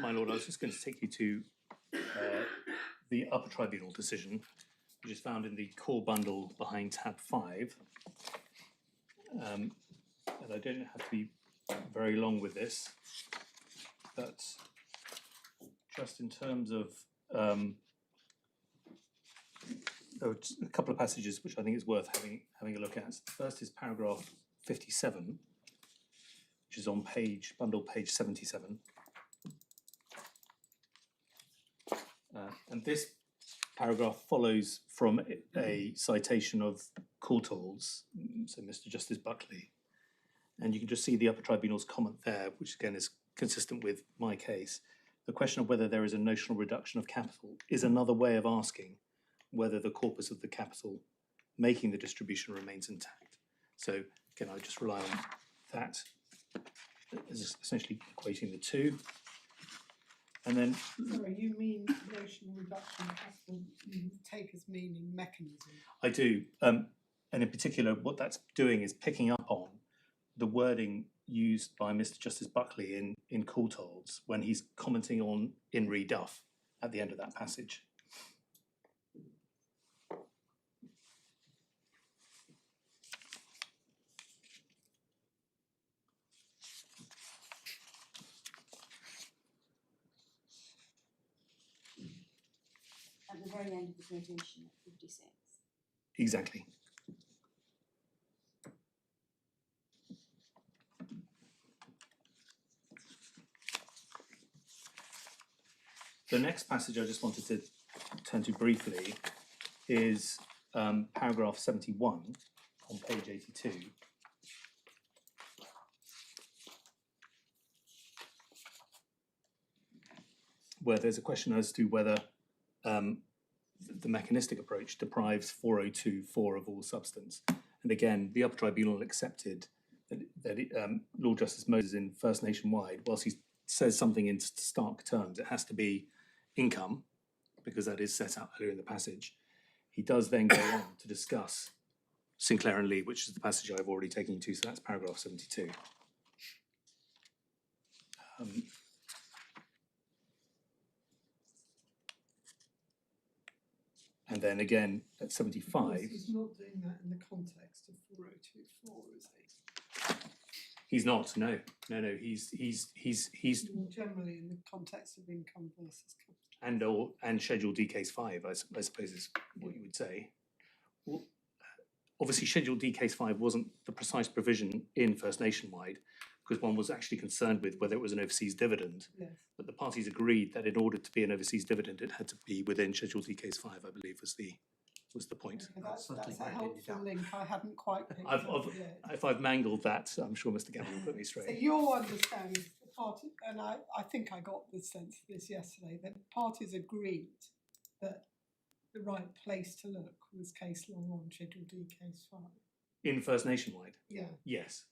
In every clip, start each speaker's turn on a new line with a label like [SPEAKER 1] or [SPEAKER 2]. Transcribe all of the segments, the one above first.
[SPEAKER 1] My Lord, I was just going to take you to the Upper Tribunal decision, which is found in the core bundle behind tab 5. And I don't have to be very long with this, but just in terms of there are a couple of passages which I think is worth having a look at. The first is paragraph 57, which is on bundle page 77. And this paragraph follows from a citation of Courtaulds, so Mr. Justice Buckley. And you can just see the Upper Tribunal's comment there, which again is consistent with my case. The question of whether there is a notional reduction of capital is another way of asking whether the corpus of the capital making the distribution remains intact. So again, I just rely on that as essentially equating the two. And then...
[SPEAKER 2] Sorry, you mean notional reduction of capital, you take as meaning mechanism?
[SPEAKER 1] I do. And in particular, what that's doing is picking up on the wording used by Mr. Justice Buckley in Courtaulds when he's commenting on In re Duff at the end of that passage.
[SPEAKER 3] At the very end of the quotation at 56.
[SPEAKER 1] Exactly. The next passage I just wanted to turn to briefly is paragraph 71 on page 82. Where there's a question as to whether the mechanistic approach deprives 402(4) of all substance. And again, the Upper Tribunal accepted that Lord Justice Moses in First Nationwide, whilst he says something in stark terms, it has to be income, because that is set out earlier in the passage. He does then go on to discuss Sinclair and Lee, which is the passage I've already taken you to, so that's paragraph 72. And then again at 75.
[SPEAKER 2] He's not doing that in the context of 4024, is he?
[SPEAKER 1] He's not. No. He's
[SPEAKER 2] more generally in the context of income versus capital.
[SPEAKER 1] And Schedule D Case 5, I suppose is what you would say. Well, obviously, Schedule D Case 5 wasn't the precise provision in First Nationwide, because one was actually concerned with whether it was an overseas dividend.
[SPEAKER 2] Yes.
[SPEAKER 1] But the parties agreed that in order to be an overseas dividend, it had to be within Schedule D Case 5, I believe, was the point.
[SPEAKER 2] Okay, that's a helpful link. I hadn't quite picked
[SPEAKER 1] up
[SPEAKER 2] yet.
[SPEAKER 1] If I've mangled that, I'm sure Mr. Gavin will put me straight.
[SPEAKER 2] So your understanding is the party, and I think I got the sense of this yesterday, that parties agreed that the right place to look was case law on Schedule D Case 5.
[SPEAKER 1] In First Nationwide?
[SPEAKER 2] Yeah.
[SPEAKER 1] Yes.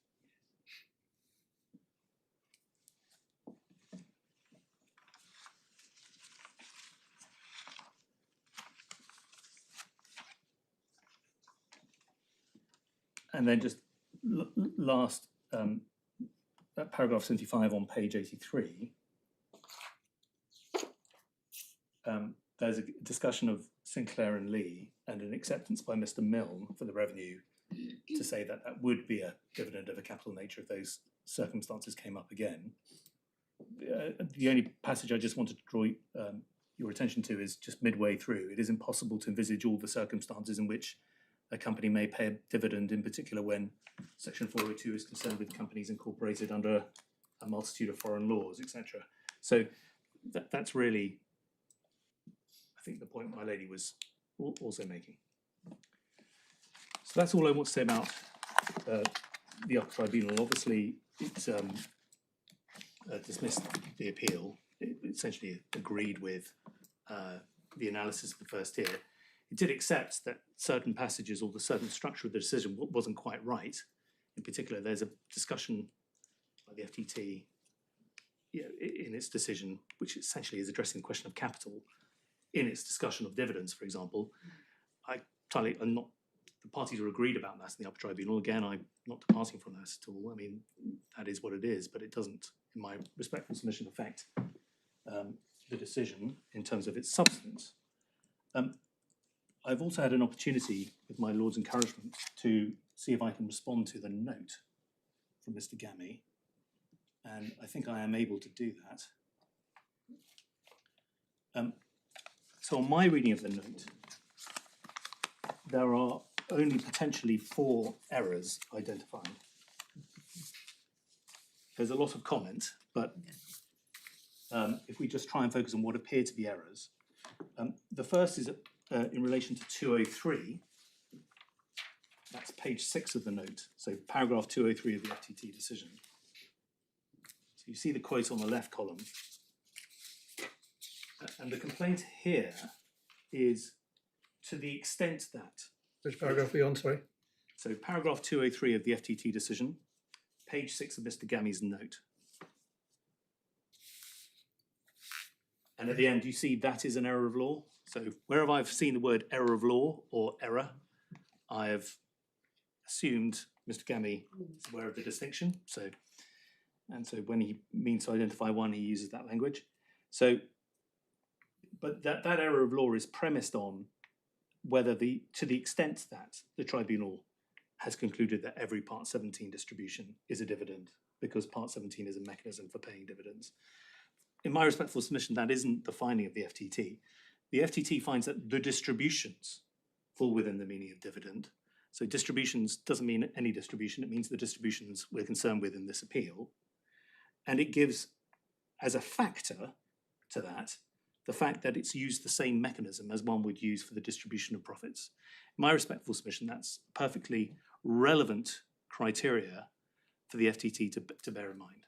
[SPEAKER 1] And then just last, paragraph 75 on page 83, there's a discussion of Sinclair and Lee and an acceptance by Mr. Milne for the revenue to say that that would be a dividend of a capital nature if those circumstances came up again. The only passage I just wanted to draw your attention to is just midway through. It is impossible to envisage all the circumstances in which a company may pay a dividend, in particular when Section 402 is concerned with companies incorporated under a multitude of foreign laws, etc. So that's really, I think, the point my lady was also making. So that's all I want to say about the Upper Tribunal. Obviously, it's dismissed the appeal. It essentially agreed with the analysis of the first tier. It did accept that certain passages or the certain structure of the decision wasn't quite right. In particular, there's a discussion by the FTT in its decision, which essentially is addressing the question of capital in its discussion of dividends, for example. I'm not, the parties are agreed about that in the Upper Tribunal. Again, I'm not departing from that at all. I mean, that is what it is, but it doesn't, in my respectful submission, affect the decision in terms of its substance. I've also had an opportunity, with my Lord's encouragement, to see if I can respond to the note from Mr. Gammy, and I think I am able to do that. So on my reading of the note, there are only potentially 4 errors identified. There's a lot of comment, but if we just try and focus on what appear to be errors, the first is in relation to 203. That's page 6 of the note, so paragraph 203 of the FTT decision. So you see the quote on the left column. And the complaint here is to the extent that...
[SPEAKER 4] Which paragraph are you on, sorry?
[SPEAKER 1] So paragraph 203 of the FTT decision, page 6 of Mr. Gammy's note. And at the end, you see that is an error of law. So wherever I've seen the word error of law or error, I have assumed Mr. Gammy is aware of the distinction. So when he means to identify one, he uses that language. So, but that error of law is premised on whether to the extent that the tribunal has concluded that every Part 17 distribution is a dividend, because Part 17 is a mechanism for paying dividends. In my respectful submission, that isn't the finding of the FTT. The FTT finds that the distributions fall within the meaning of dividend. So distributions doesn't mean any distribution, it means the distributions we're concerned with in this appeal. And it gives, as a factor to that, the fact that it's used the same mechanism as one would use for the distribution of profits. In my respectful submission, that's perfectly relevant criteria for the FTT to bear in mind.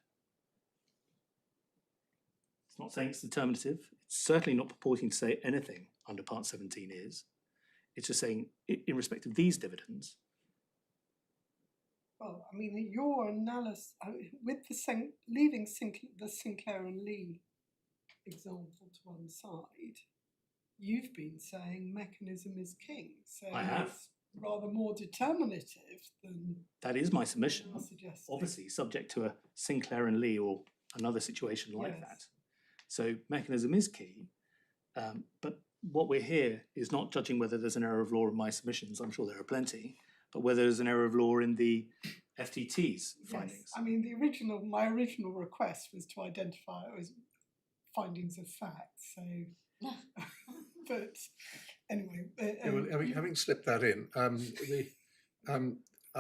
[SPEAKER 1] It's not saying it's determinative. It's certainly not purporting to say anything under Part 17 is. It's just saying, in respect of these dividends.
[SPEAKER 2] Well, I mean, your analysis, with leaving the Sinclair and Lee example to one side, you've been saying mechanism is king. So
[SPEAKER 1] I have.
[SPEAKER 2] It's rather more determinative than...
[SPEAKER 1] That is my submission,
[SPEAKER 2] you're suggesting.
[SPEAKER 1] obviously subject to a Sinclair and Lee or another situation like that. So mechanism is key, but what we're here is not judging whether there's an error of law in my submissions, I'm sure there are plenty, but whether there's an error of law in the FTT's findings.
[SPEAKER 2] Yes, I mean, my original request was to identify it as findings of fact, so... but anyway...
[SPEAKER 4] Yeah, well, having slipped that in,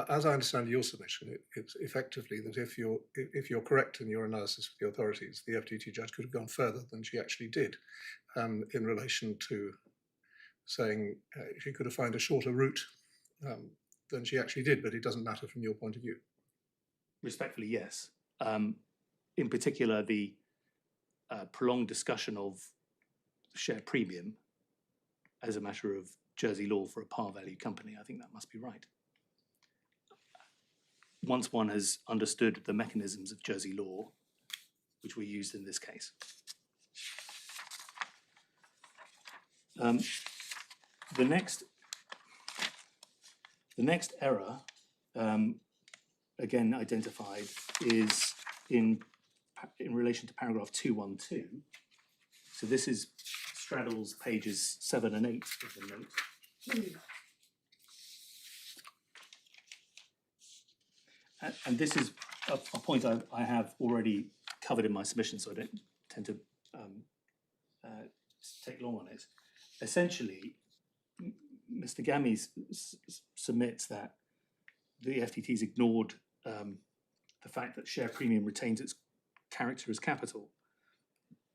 [SPEAKER 4] as I understand your submission, it's effectively that if you're correct in your analysis of the authorities, the FTT judge could have gone further than she actually did in relation to saying she could have found a shorter route than she actually did, but it doesn't matter from your point of view.
[SPEAKER 1] Respectfully, yes. In particular, the prolonged discussion of share premium as a matter of Jersey law for a par value company, I think that must be right. Once one has understood the mechanisms of Jersey law, which were used in this case. The next error, again identified, is in relation to paragraph 212. So this straddles pages 7 and 8 of the note. And this is a point I have already covered in my submission, so I don't tend to take long on it. Essentially, Mr. Gammy submits that the FTT's ignored the fact that share premium retains its character as capital.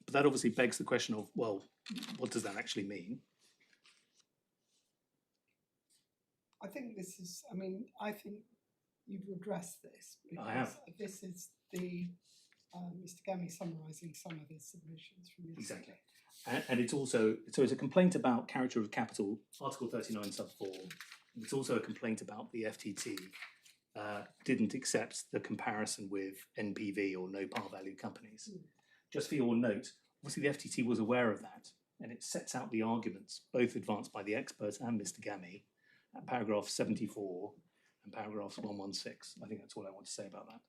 [SPEAKER 1] But that obviously begs the question of, well, what does that actually mean?
[SPEAKER 2] I think I think you've addressed this, because
[SPEAKER 1] I have.
[SPEAKER 2] this is the Mr. Gammy summarising some of his submissions from yesterday.
[SPEAKER 1] Exactly. And it's also, so it's a complaint about character of capital, Article 39 sub 4. It's also a complaint about the FTT didn't accept the comparison with NPV or no par value companies. Just for your note, obviously the FTT was aware of that, and it sets out the arguments, both advanced by the expert and Mr. Gammy, at paragraph 74 and paragraph 116. I think that's all I want to say about that.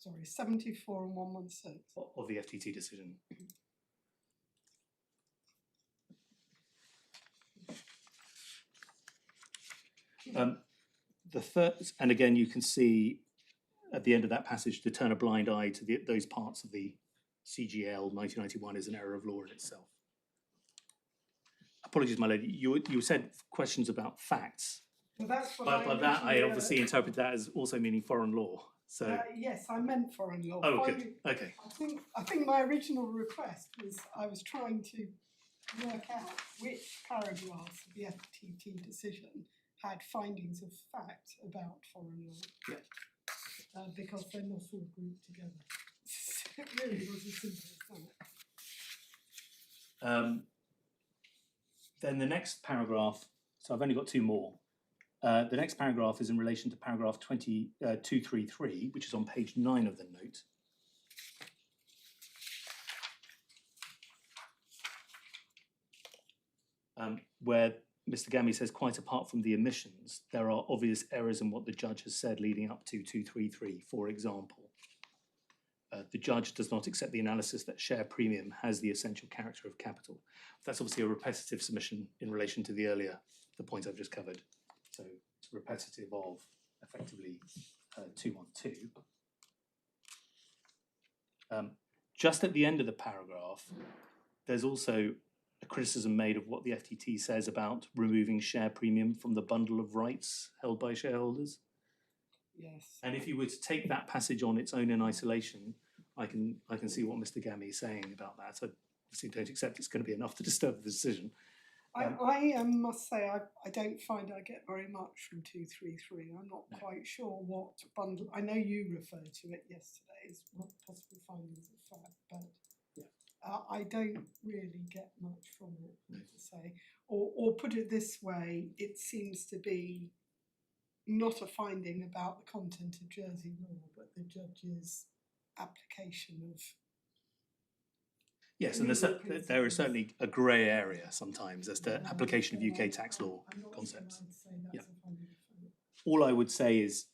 [SPEAKER 2] sorry, 74 and 116.
[SPEAKER 1] of the FTT decision. The third, and again, you can see at the end of that passage to turn a blind eye to those parts of the CGL 1991 is an error of law in itself. Apologies, my lady. You said questions about facts,
[SPEAKER 2] Well, that's what
[SPEAKER 1] but by that I
[SPEAKER 2] originally,
[SPEAKER 1] obviously interpret that as also meaning foreign law. So
[SPEAKER 2] yes, I meant foreign law.
[SPEAKER 1] oh, good. Okay.
[SPEAKER 2] I think my original request was I was trying to work out which paragraphs of the FTT decision had findings of fact about foreign law.
[SPEAKER 1] Yeah.
[SPEAKER 2] Because they're not all grouped together. It really was as simple as that.
[SPEAKER 1] Then the next paragraph, so I've only got two more. The next paragraph is in relation to paragraph 233, which is on page 9 of the note. Where Mr. Gammy says, quite apart from the omissions, there are obvious errors in what the judge has said leading up to 233. For example, the judge does not accept the analysis that share premium has the essential character of capital. That's obviously a repetitive submission in relation to the point I've just covered. So it's repetitive of effectively 212. Just at the end of the paragraph, there's also a criticism made of what the FTT says about removing share premium from the bundle of rights held by shareholders.
[SPEAKER 2] Yes.
[SPEAKER 1] And if you were to take that passage on its own in isolation, I can see what Mr. Gammy is saying about that. I obviously don't accept it's going to be enough to disturb the decision.
[SPEAKER 2] I must say I don't find I get very much from 233. I'm not quite sure what bundle. I know you referred to it yesterday as what possible findings of fact, but I don't really get much from it, I have to say. Or put it this way, it seems to be not a finding about the content of Jersey law, but the judge's application of.
[SPEAKER 1] Yes, and there is certainly a grey area sometimes as to application of UK tax law concepts. Yeah. All I would say is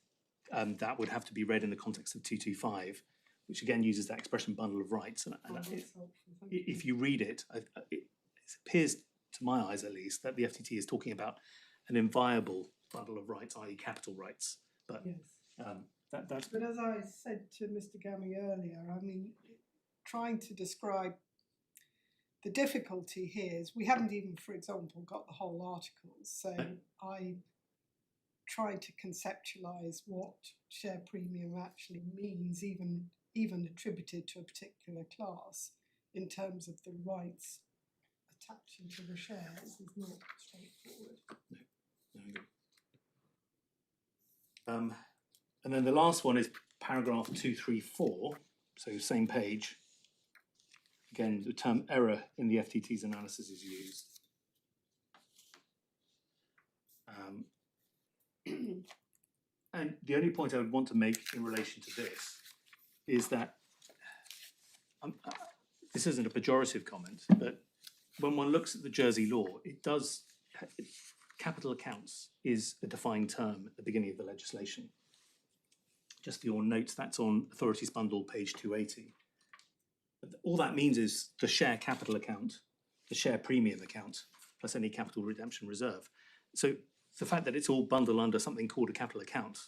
[SPEAKER 1] that would have to be read in the context of 225, which again uses that expression bundle of rights. And if you read it, it appears to my eyes at least that the FTT is talking about an inviolable bundle of rights, i.e. capital rights. But that's.
[SPEAKER 2] But as I said to Mr. Gammy earlier, I mean, trying to describe the difficulty here is we haven't even, for example, got the whole articles. So I tried to conceptualise what share premium actually means, even attributed to a particular class, in terms of the rights attaching to the shares is not straightforward.
[SPEAKER 1] No. And then the last one is paragraph 234, so same page. Again, the term error in the FTT's analysis is used. And the only point I would want to make in relation to this is that this isn't a pejorative comment, but when one looks at the Jersey law, capital accounts is a defined term at the beginning of the legislation. Just for your notes, that's on Authorities Bundle, page 280. But all that means is the share capital account, the share premium account, plus any capital redemption reserve. So the fact that it's all bundled under something called a capital account,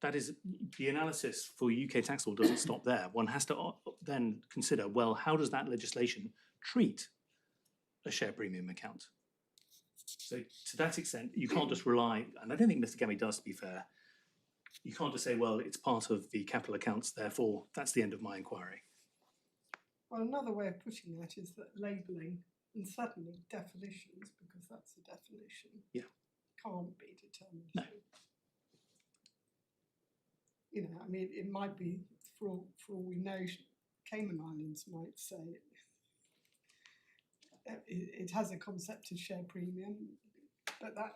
[SPEAKER 1] that is, the analysis for UK tax law doesn't stop there. One has to then consider, well, how does that legislation treat a share premium account? So to that extent, you can't just rely, and I don't think Mr. Gammy does, to be fair, you can't just say, well, it's part of the capital accounts, therefore that's the end of my inquiry.
[SPEAKER 2] Well, another way of putting that is that labelling, and certainly definitions, because that's a definition, can't be determined.
[SPEAKER 1] No.
[SPEAKER 2] You know, I mean, it might be, for all we know, Cayman Islands might say it has a concept of share premium, but that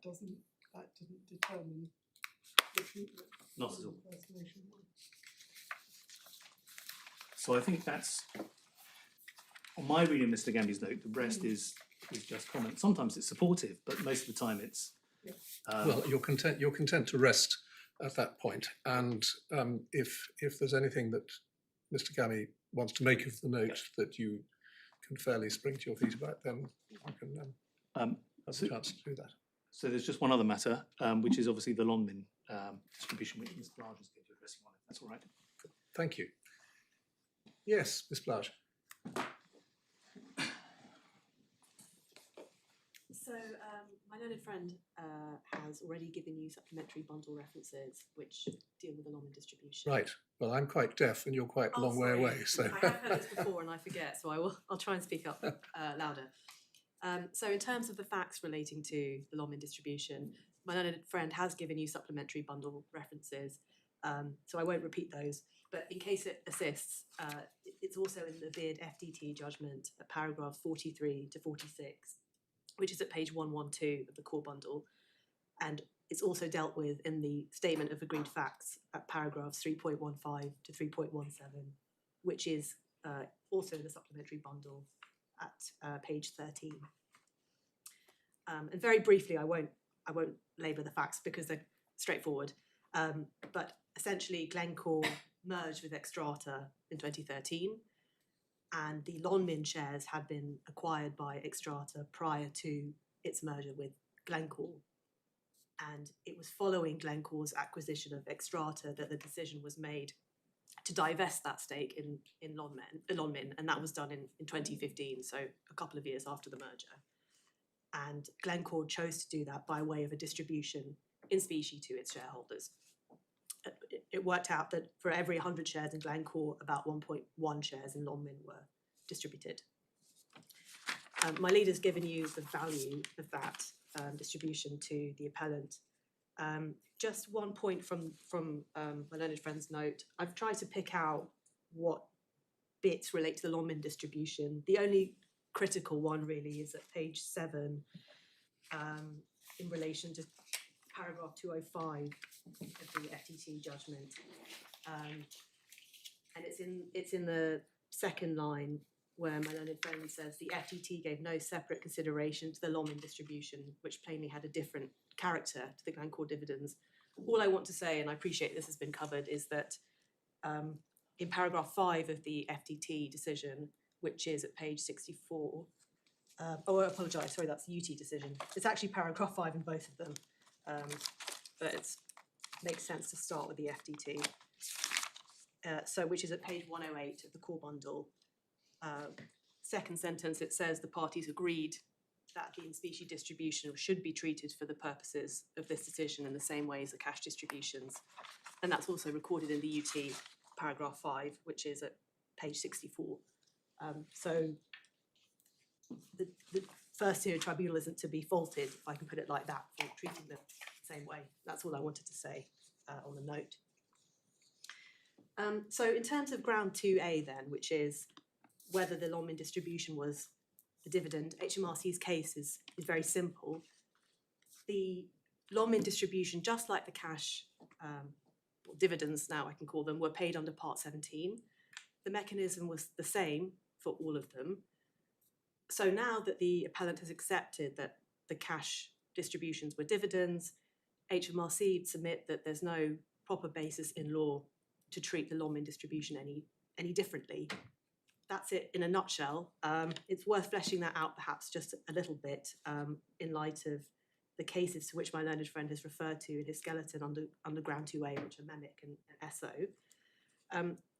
[SPEAKER 2] doesn't determine the treatment.
[SPEAKER 1] Not at all. So I think that's, on my reading Mr. Gammy's note, the rest is just comment. Sometimes it's supportive, but most of the time it's...
[SPEAKER 4] well, you're content to rest at that point. And if there's anything that Mr. Gammy wants to make of the note that you can fairly spring to your feet about, then you can have a chance to do that.
[SPEAKER 1] So there's just one other matter, which is obviously the Lonmin distribution, which Ms. Blage is going to address you on, if that's all right.
[SPEAKER 4] Thank you. Yes, Ms. Blage.
[SPEAKER 5] So my learned friend has already given you supplementary bundle references which deal with the Lonmin distribution.
[SPEAKER 4] Right. Well, I'm quite deaf and you're quite a long way away. So
[SPEAKER 5] I have heard this before and I forget, so I'll try and speak up louder. So in terms of the facts relating to the Lonmin distribution, my learned friend has given you supplementary bundle references, so I won't repeat those. But in case it assists, it's also in the Beard FDT judgment at paragraph 43 to 46, which is at page 112 of the core bundle. And it's also dealt with in the statement of agreed facts at paragraphs 3.15 to 3.17, which is also the supplementary bundle at page 13. And very briefly, I won't labour the facts because they're straightforward. But essentially, Glencore merged with Xstrata in 2013, and the Lonmin shares had been acquired by Xstrata prior to its merger with Glencore. And it was following Glencore's acquisition of Xstrata that the decision was made to divest that stake in Lonmin, and that was done in 2015, so a couple of years after the merger. And Glencore chose to do that by way of a distribution in specie to its shareholders. It worked out that for every 100 shares in Glencore, about 1.1 shares in Lonmin were distributed. My leader's given you the value of that distribution to the appellant. Just one point from my learned friend's note. I've tried to pick out what bits relate to the Lonmin distribution. The only critical one really is at page 7 in relation to paragraph 205 of the FTT judgment. And it's in the second line where my learned friend says the FTT gave no separate consideration to the Lonmin distribution, which plainly had a different character to the Glencore dividends. All I want to say, and I appreciate this has been covered, is that in paragraph 5 of the FTT decision, which is at page 64, I apologise, sorry, that's the UT decision. It's actually paragraph 5 in both of them, but it makes sense to start with the FTT. So which is at page 108 of the core bundle. Second sentence, it says the parties agreed that the in-specie distribution should be treated for the purposes of this decision in the same way as the cash distributions. And that's also recorded in the UT paragraph 5, which is at page 64. So the First Tier Tribunal isn't to be faulted, if I can put it like that, for treating them the same way. That's all I wanted to say on the note. So in terms of ground 2A then, which is whether the Lonmin distribution was a dividend, HMRC's case is very simple. The Lonmin distribution, just like the cash or dividends now I can call them, were paid under Part 17. The mechanism was the same for all of them. So now that the appellant has accepted that the cash distributions were dividends, HMRC submit that there's no proper basis in law to treat the Lonmin distribution any differently. That's it in a nutshell. It's worth fleshing that out perhaps just a little bit in light of the cases to which my learned friend has referred to in his skeleton under ground 2A, which are MEMIC and ESSO.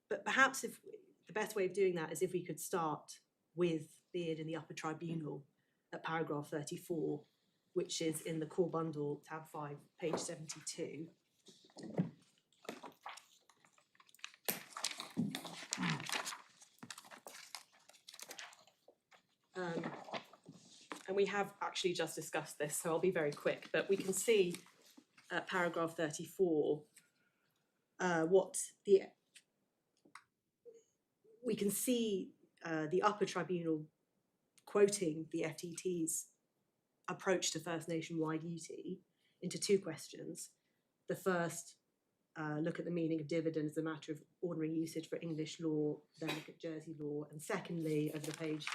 [SPEAKER 5] But perhaps if the best way of doing that is if we could start with Beard in the Upper Tribunal at paragraph 34, which is in the core bundle, tab 5, page 72. And we have actually just discussed this, so I'll be very quick, but we can see at paragraph 34 we can see the Upper Tribunal quoting the FTT's approach to First Nation-wide UT into two questions. The first, look at the meaning of dividend as a matter of ordinary usage for English law, then look at Jersey law, and secondly, over the page,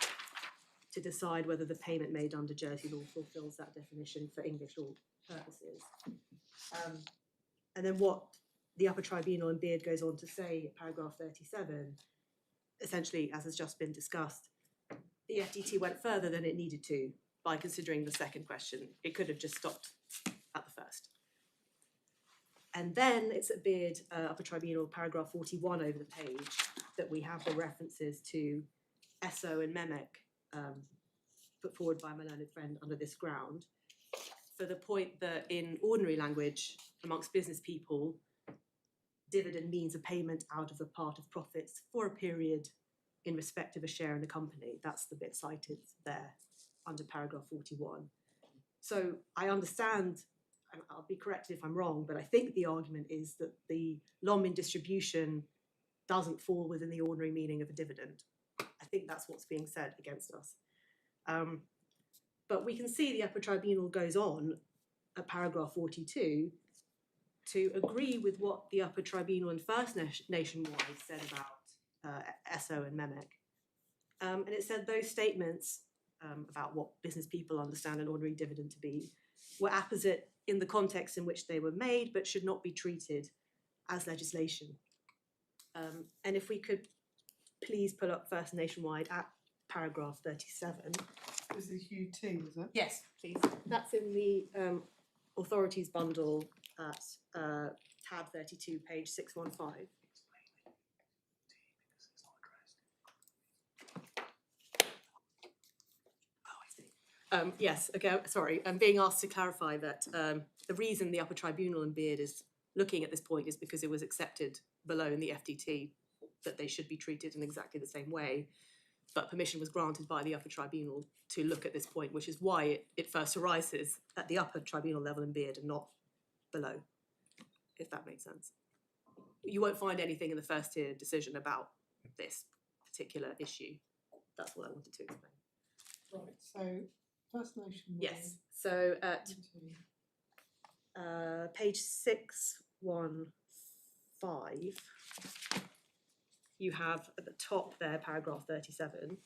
[SPEAKER 5] to decide whether the payment made under Jersey law fulfills that definition for English law purposes. And then what the Upper Tribunal in Beard goes on to say, paragraph 37, essentially, as has just been discussed, the FTT went further than it needed to by considering the second question. It could have just stopped at the first. And then it's at Beard, Upper Tribunal, paragraph 41 over the page, that we have the references to Esso and Mehmek put forward by my learned friend under this ground, for the point that in ordinary language, amongst business people, dividend means a payment out of a part of profits for a period in respect of a share in the company. That's the bit cited there under paragraph 41. So I understand, and I'll be corrected if I'm wrong, but I think the argument is that the Lonmin distribution doesn't fall within the ordinary meaning of a dividend. I think that's what's being said against us. But we can see the Upper Tribunal goes on at paragraph 42 to agree with what the Upper Tribunal in First Nationwide said about Esso and Mehmek. And it said those statements about what business people understand an ordinary dividend to be were apposite in the context in which they were made, but should not be treated as legislation. And if we could please pull up First Nationwide at paragraph 37.
[SPEAKER 2] This is UT, is it?
[SPEAKER 5] Yes, please. That's in the authorities bundle at tab 32, page 615. Yes, okay, sorry. I'm being asked to clarify that the reason the Upper Tribunal in Beard is looking at this point is because it was accepted below in the FTT that they should be treated in exactly the same way, but permission was granted by the Upper Tribunal to look at this point, which is why it first arises at the Upper Tribunal level in Beard and not below, if that makes sense. You won't find anything in the first tier decision about this particular issue. That's what I wanted to explain.
[SPEAKER 2] Right, so First Nationwide.
[SPEAKER 5] Yes, so at page 615, you have at the top there, paragraph 37,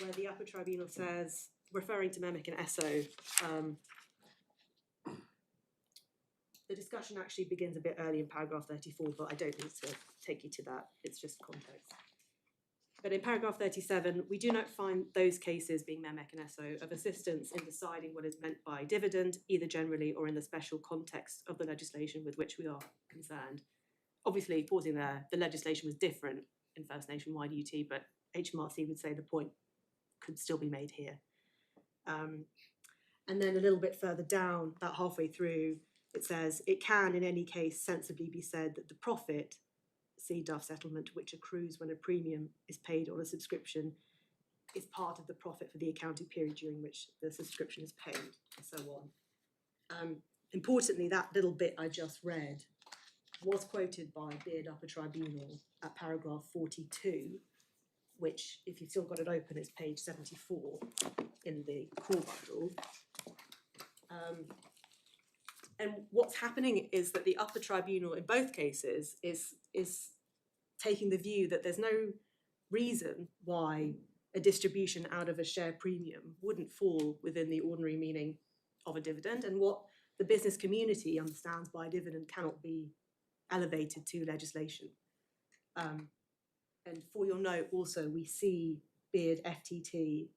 [SPEAKER 5] where the Upper Tribunal says, referring to Mehmek and Esso, the discussion actually begins a bit early in paragraph 34, but I don't need to take you to that, it's just context. But in paragraph 37, we do not find those cases, being Mehmek and Esso, of assistance in deciding what is meant by dividend, either generally or in the special context of the legislation with which we are concerned. Obviously, pausing there, the legislation was different in First Nationwide UT, but HMRC would say the point could still be made here. And then a little bit further down, about halfway through, it says, it can in any case sensibly be said that the profit, see Duff settlement, which accrues when a premium is paid on a subscription, is part of the profit for the accounting period during which the subscription is paid, and so on. Importantly, that little bit I just read was quoted by Beard Upper Tribunal at paragraph 42, which, if you've still got it open, is page 74 in the core bundle. And what's happening is that the Upper Tribunal in both cases is taking the view that there's no reason why a distribution out of a share premium wouldn't fall within the ordinary meaning of a dividend, and what the business community understands by dividend cannot be elevated to legislation. And for your note also, we see Beard FTT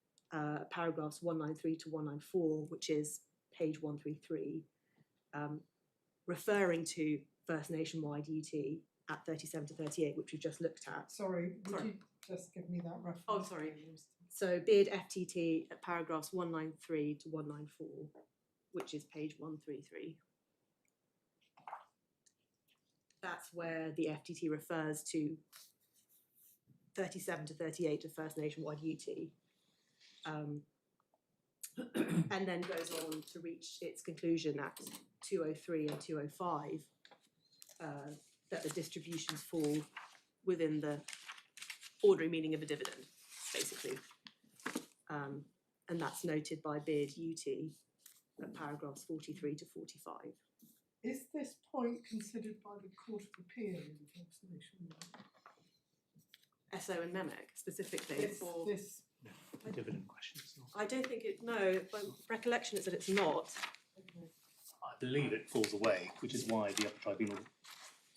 [SPEAKER 5] paragraphs 193 to 194, which is page 133, referring to First Nationwide UT at 37 to 38, which we just looked at.
[SPEAKER 2] Sorry, would
[SPEAKER 5] Sorry.
[SPEAKER 2] you just give me that reference?
[SPEAKER 5] Oh, sorry. So Beard FTT at paragraphs 193 to 194, which is page 133. That's where the FTT refers to 37 to 38 of First Nationwide UT. And then goes on to reach its conclusion at 203 and 205, that the distributions fall within the ordinary meaning of a dividend, basically. And that's noted by Beard UT at paragraphs 43 to 45.
[SPEAKER 2] Is this point considered by the Court of Appeal in First Nationwide?
[SPEAKER 5] Esso and Mehmek specifically
[SPEAKER 2] This,
[SPEAKER 5] for...
[SPEAKER 2] this,
[SPEAKER 1] The dividend question is not.
[SPEAKER 5] I don't think it, no, my recollection is that it's not.
[SPEAKER 2] okay.
[SPEAKER 1] believe it falls away, which is why the Upper Tribunal,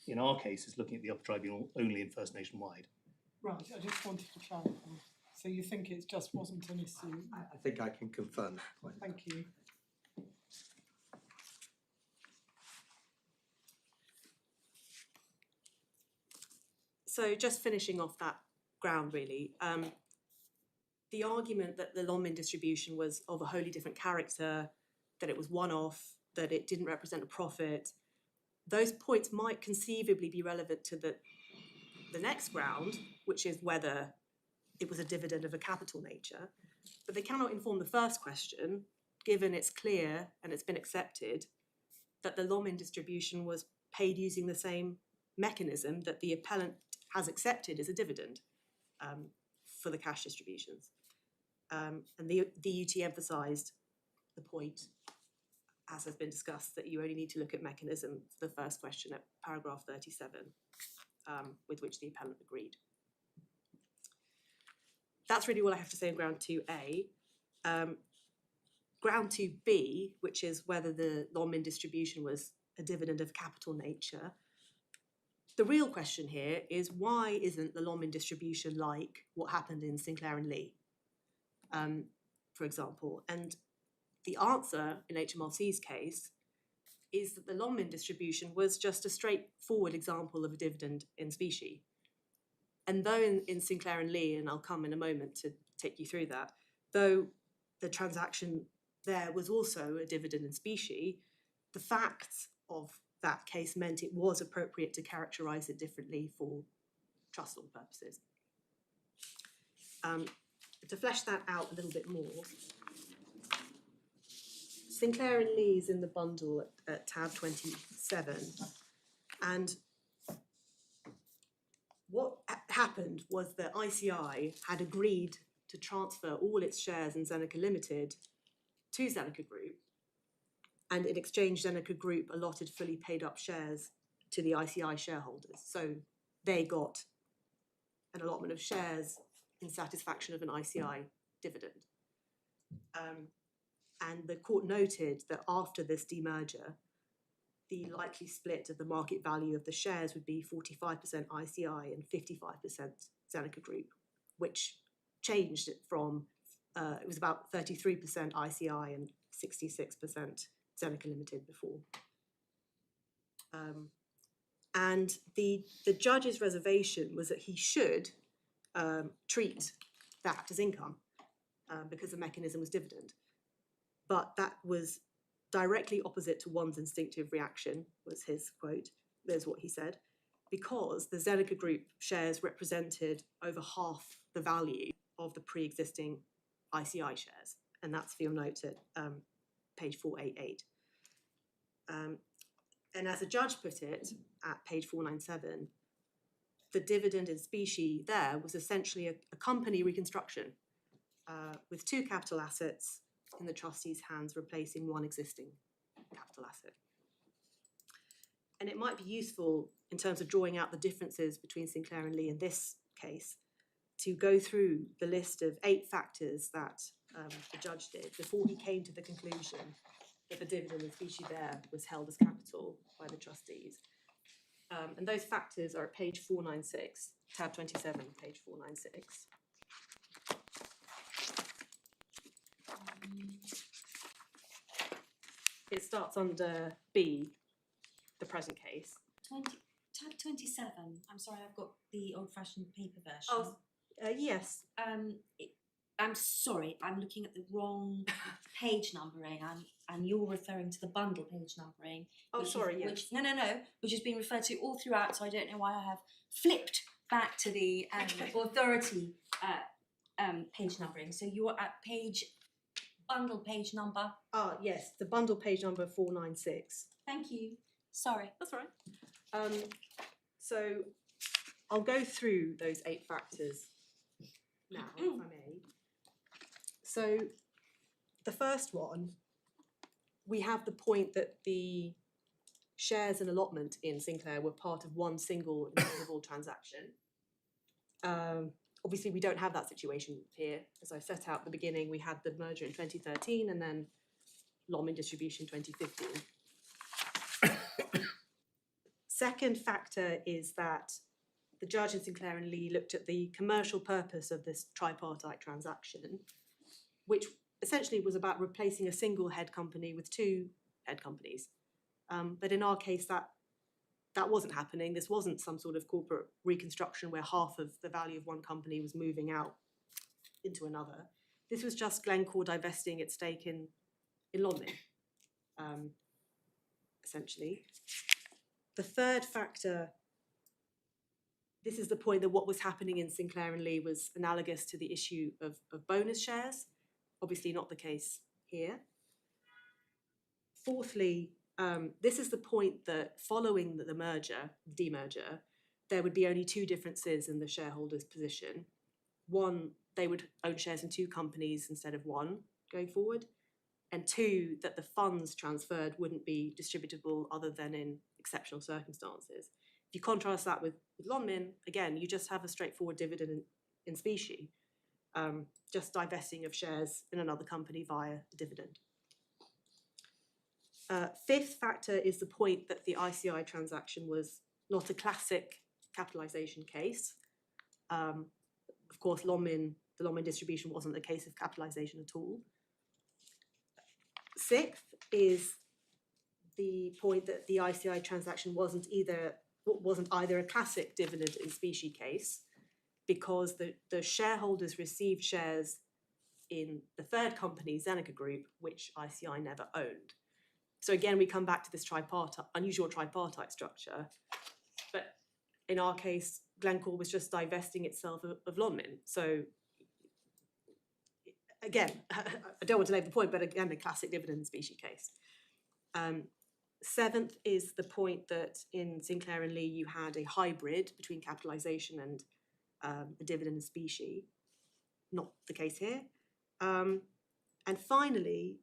[SPEAKER 1] in our case, is looking at the Upper Tribunal only in First Nationwide.
[SPEAKER 2] Right, I just wanted to clarify. So you think it just wasn't an issue?
[SPEAKER 6] I think I can confirm that point.
[SPEAKER 2] Thank you.
[SPEAKER 5] So just finishing off that ground really, the argument that the Lonmin distribution was of a wholly different character, that it was one-off, that it didn't represent a profit, those points might conceivably be relevant to the next ground, which is whether it was a dividend of a capital nature, but they cannot inform the first question, given it's clear and it's been accepted that the Lonmin distribution was paid using the same mechanism that the appellant has accepted as a dividend for the cash distributions. And the UT emphasised the point, as has been discussed, that you only need to look at mechanism for the first question at paragraph 37, with which the appellant agreed. That's really all I have to say on ground 2A. Ground 2B, which is whether the Lonmin distribution was a dividend of capital nature, the real question here is why isn't the Lonmin distribution like what happened in Sinclair and Lee, for example? And the answer in HMRC's case is that the Lonmin distribution was just a straightforward example of a dividend in specie. And though in Sinclair and Lee, and I'll come in a moment to take you through that, though the transaction there was also a dividend in specie, the facts of that case meant it was appropriate to characterise it differently for trust law purposes. To flesh that out a little bit more, Sinclair and Lee is in the bundle at tab 27, and what happened was that ICI had agreed to transfer all its shares in Zeneca Limited to Zeneca Group, and in exchange Zeneca Group allotted fully paid up shares to the ICI shareholders. So they got an allotment of shares in satisfaction of an ICI dividend. And the court noted that after this demerger, the likely split of the market value of the shares would be 45% ICI and 55% Zeneca Group, which changed it from, it was about 33% ICI and 66% Zeneca Limited before. And the judge's reservation was that he should treat that as income because the mechanism was dividend. But that was directly opposite to one's instinctive reaction, was his quote. There's what he said. Because the Zeneca Group shares represented over half the value of the pre-existing ICI shares. And that's for your note at page 488. And as the judge put it at page 497, the dividend in specie there was essentially a company reconstruction with two capital assets in the trustee's hands replacing one existing capital asset. And it might be useful in terms of drawing out the differences between Sinclair and Lee in this case to go through the list of 8 factors that the judge did before he came to the conclusion that the dividend in specie there was held as capital by the trustees. And those factors are at page 496, tab 27, page 496. It starts under B, the present case.
[SPEAKER 3] Tab 27. I'm sorry, I've got the old-fashioned paper version.
[SPEAKER 5] Oh, yes.
[SPEAKER 3] I'm sorry, I'm looking at the wrong page numbering, and you're referring to the bundle page numbering.
[SPEAKER 5] Oh, sorry, yes.
[SPEAKER 3] Which has been referred to all throughout, so I don't know why I have flipped back to the authority page numbering. So you're at bundle page number.
[SPEAKER 5] Ah, yes, the bundle page number 496.
[SPEAKER 3] Thank you. Sorry.
[SPEAKER 5] That's all right. So I'll go through those 8 factors now, if I may. So the first one, we have the point that the shares and allotment in Sinclair were part of one single indivisible transaction. Obviously, we don't have that situation here. As I set out at the beginning, we had the merger in 2013 and then Lonmin distribution 2015. Second factor is that the judge in Sinclair and Lee looked at the commercial purpose of this tripartite transaction, which essentially was about replacing a single head company with two head companies. But in our case, that wasn't happening. This wasn't some sort of corporate reconstruction where half of the value of one company was moving out into another. This was just Glencore divesting its stake in Lonmin, essentially. The third factor, this is the point that what was happening in Sinclair and Lee was analogous to the issue of bonus shares. Obviously not the case here. Fourthly, this is the point that following the demerger, there would be only two differences in the shareholders' position. One, they would own shares in two companies instead of one going forward. And two, that the funds transferred wouldn't be distributable other than in exceptional circumstances. If you contrast that with Lonmin, again, you just have a straightforward dividend in specie, just divesting of shares in another company via a dividend. Fifth factor is the point that the ICI transaction was not a classic capitalisation case. Of course, the Lonmin distribution wasn't a case of capitalisation at all. Sixth is the point that the ICI transaction wasn't either a classic dividend in specie case, because the shareholders received shares in the third company, Zeneca Group, which ICI never owned. So again, we come back to this unusual tripartite structure. But in our case, Glencore was just divesting itself of Lonmin. So again, I don't want to labour the point, but again, a classic dividend specie case. Seventh is the point that in Sinclair and Lee, you had a hybrid between capitalisation and a dividend in specie. Not the case here. And finally,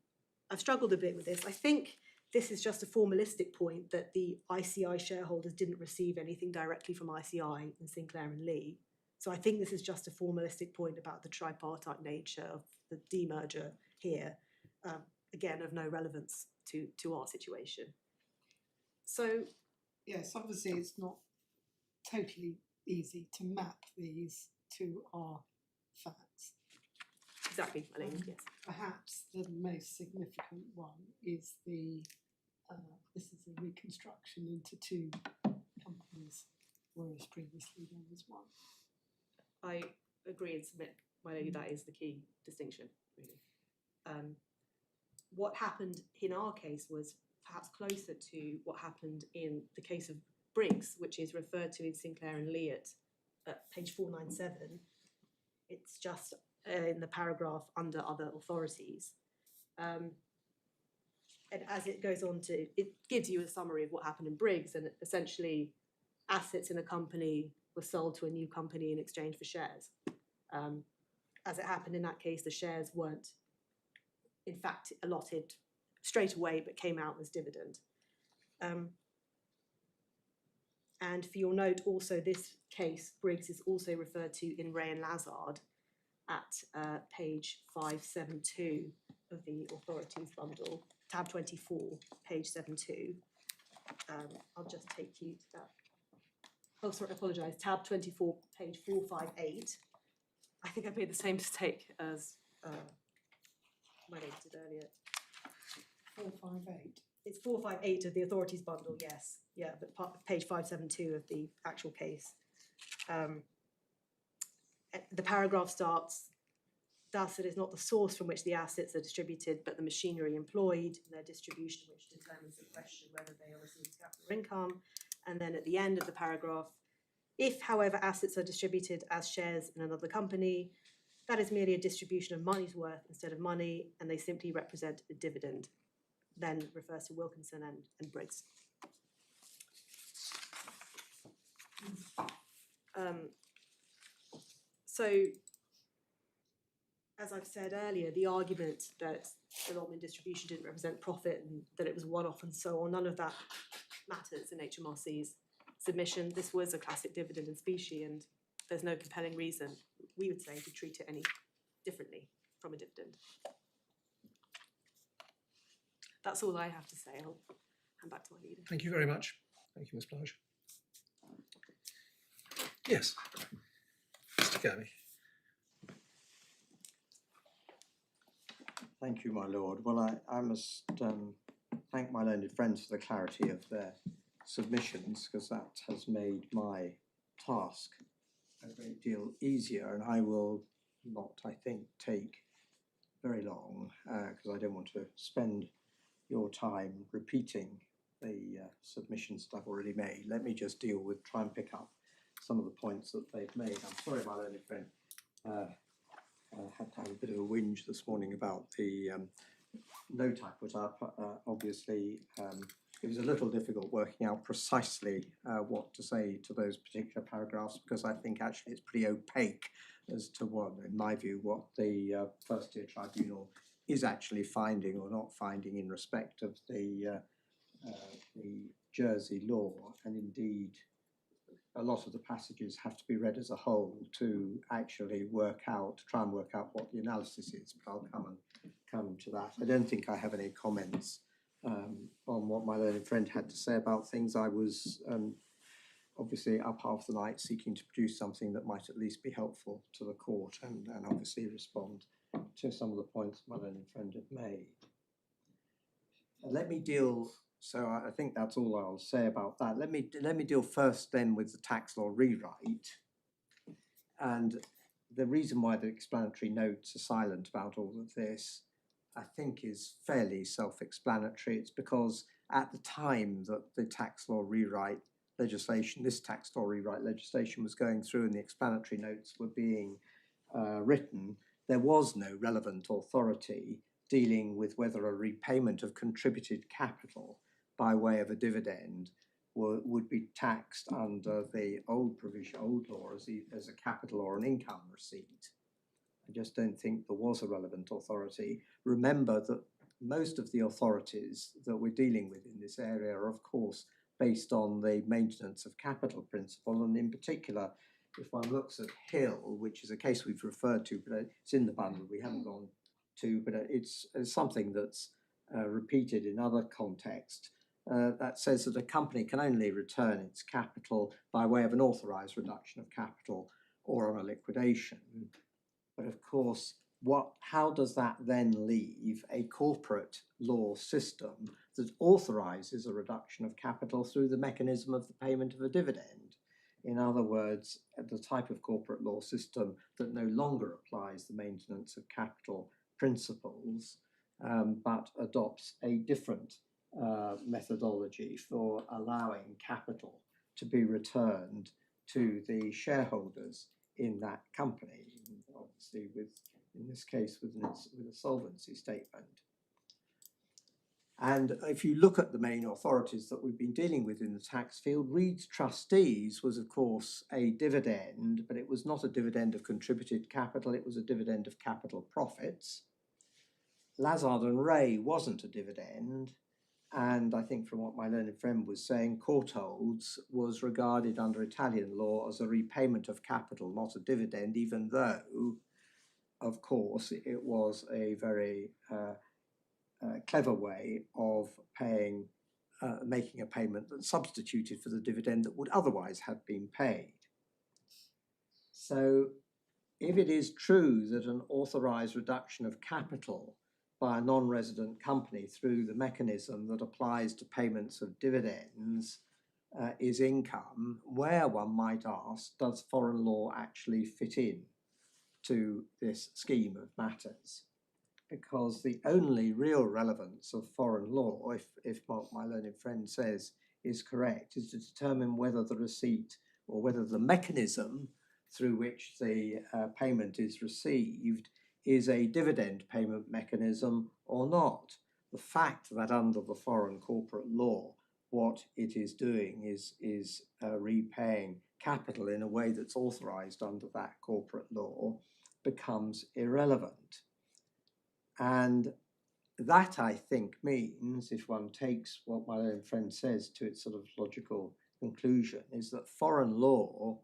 [SPEAKER 5] I've struggled a bit with this. I think this is just a formalistic point that the ICI shareholders didn't receive anything directly from ICI in Sinclair and Lee. So I think this is just a formalistic point about the tripartite nature of the demerger here, again, of no relevance to our situation. So,
[SPEAKER 2] yes, obviously it's not totally easy to map these to our facts.
[SPEAKER 5] exactly, Elaine, yes.
[SPEAKER 2] Perhaps the most significant one is this is a reconstruction into two companies, whereas previously there was one.
[SPEAKER 5] I agree and submit, my lady, that is the key distinction, really. What happened in our case was perhaps closer to what happened in the case of Briggs, which is referred to in Sinclair and Lee at page 497. It's just in the paragraph under other authorities. And as it goes on to, it gives you a summary of what happened in Briggs, and essentially assets in a company were sold to a new company in exchange for shares. As it happened in that case, the shares weren't in fact allotted straight away, but came out as dividend. And for your note, also this case, Briggs, is also referred to in Ray and Lazard at page 572 of the authorities bundle, tab 24, page 72. I'll just take you to that. Oh, sorry, I apologise. Tab 24, page 458. I think I made the same mistake as my lady did earlier.
[SPEAKER 2] 458.
[SPEAKER 5] It's 458 of the authorities bundle, yes. Yeah, but page 572 of the actual case. The paragraph starts, thus it is not the source from which the assets are distributed, but the machinery employed in their distribution, which determines the question whether they are receiving capital or income. And then at the end of the paragraph, if, however, assets are distributed as shares in another company, that is merely a distribution of money's worth instead of money, and they simply represent a dividend. Then refers to Wilkinson and Briggs. So, as I've said earlier, the argument that the Lonmin distribution didn't represent profit and that it was one-off and so on, none of that matters in HMRC's submission. This was a classic dividend in specie, and there's no compelling reason, we would say, to treat it any differently from a dividend. That's all I have to say. I'll hand back to my leader.
[SPEAKER 4] Thank you very much. Thank you, Ms. Plage. Yes, Mr. Gurney.
[SPEAKER 6] Thank you, my lord. Well, I must thank my learned friends for the clarity of their submissions, because that has made my task a great deal easier, and I will not, I think, take very long, because I don't want to spend your time repeating the submissions that I've already made. Let me just try and pick up some of the points that they've made. I'm sorry, my learned friend. I had to have a bit of a whinge this morning about the note I put up. Obviously, it was a little difficult working out precisely what to say to those particular paragraphs, because I think actually it's pretty opaque as to what, in my view, what the First Tier Tribunal is actually finding or not finding in respect of the Jersey law, and indeed a lot of the passages have to be read as a whole to actually try and work out what the analysis is, but I'll come to that. I don't think I have any comments on what my learned friend had to say about things. I was obviously up half the night seeking to produce something that might at least be helpful to the court, and obviously respond to some of the points my learned friend had made. Let me deal. So I think that's all I'll say about that. Let me deal first then with the tax law rewrite. And the reason why the explanatory notes are silent about all of this, I think, is fairly self-explanatory. It's because at the time that the tax law rewrite legislation, this tax law rewrite legislation was going through and the explanatory notes were being written, there was no relevant authority dealing with whether a repayment of contributed capital by way of a dividend would be taxed under the old law as a capital or an income receipt. I just don't think there was a relevant authority. Remember that most of the authorities that we're dealing with in this area are, of course, based on the maintenance of capital principle, and in particular, if one looks at Hill, which is a case we've referred to, but it's in the bundle, we haven't gone to, but it's something that's repeated in other contexts, that says that a company can only return its capital by way of an authorised reduction of capital or on a liquidation. But of course, how does that then leave a corporate law system that authorises a reduction of capital through the mechanism of the payment of a dividend? In other words, the type of corporate law system that no longer applies the maintenance of capital principles, but adopts a different methodology for allowing capital to be returned to the shareholders in that company, obviously in this case with a solvency statement. And if you look at the main authorities that we've been dealing with in the tax field, Reed's Trustees was of course a dividend, but it was not a dividend of contributed capital, it was a dividend of capital profits. Lazard and Ray wasn't a dividend, and I think from what my learned friend was saying, Courtaulds was regarded under Italian law as a repayment of capital, not a dividend, even though, of course, it was a very clever way of making a payment that substituted for the dividend that would otherwise have been paid. So if it is true that an authorised reduction of capital by a non-resident company through the mechanism that applies to payments of dividends is income, where one might ask, does foreign law actually fit in to this scheme of matters? Because the only real relevance of foreign law, if what my learned friend says is correct, is to determine whether the receipt or whether the mechanism through which the payment is received is a dividend payment mechanism or not. The fact that under the foreign corporate law, what it is doing is repaying capital in a way that's authorised under that corporate law becomes irrelevant. And that, I think, means, if one takes what my own friend says to its sort of logical conclusion, is that foreign law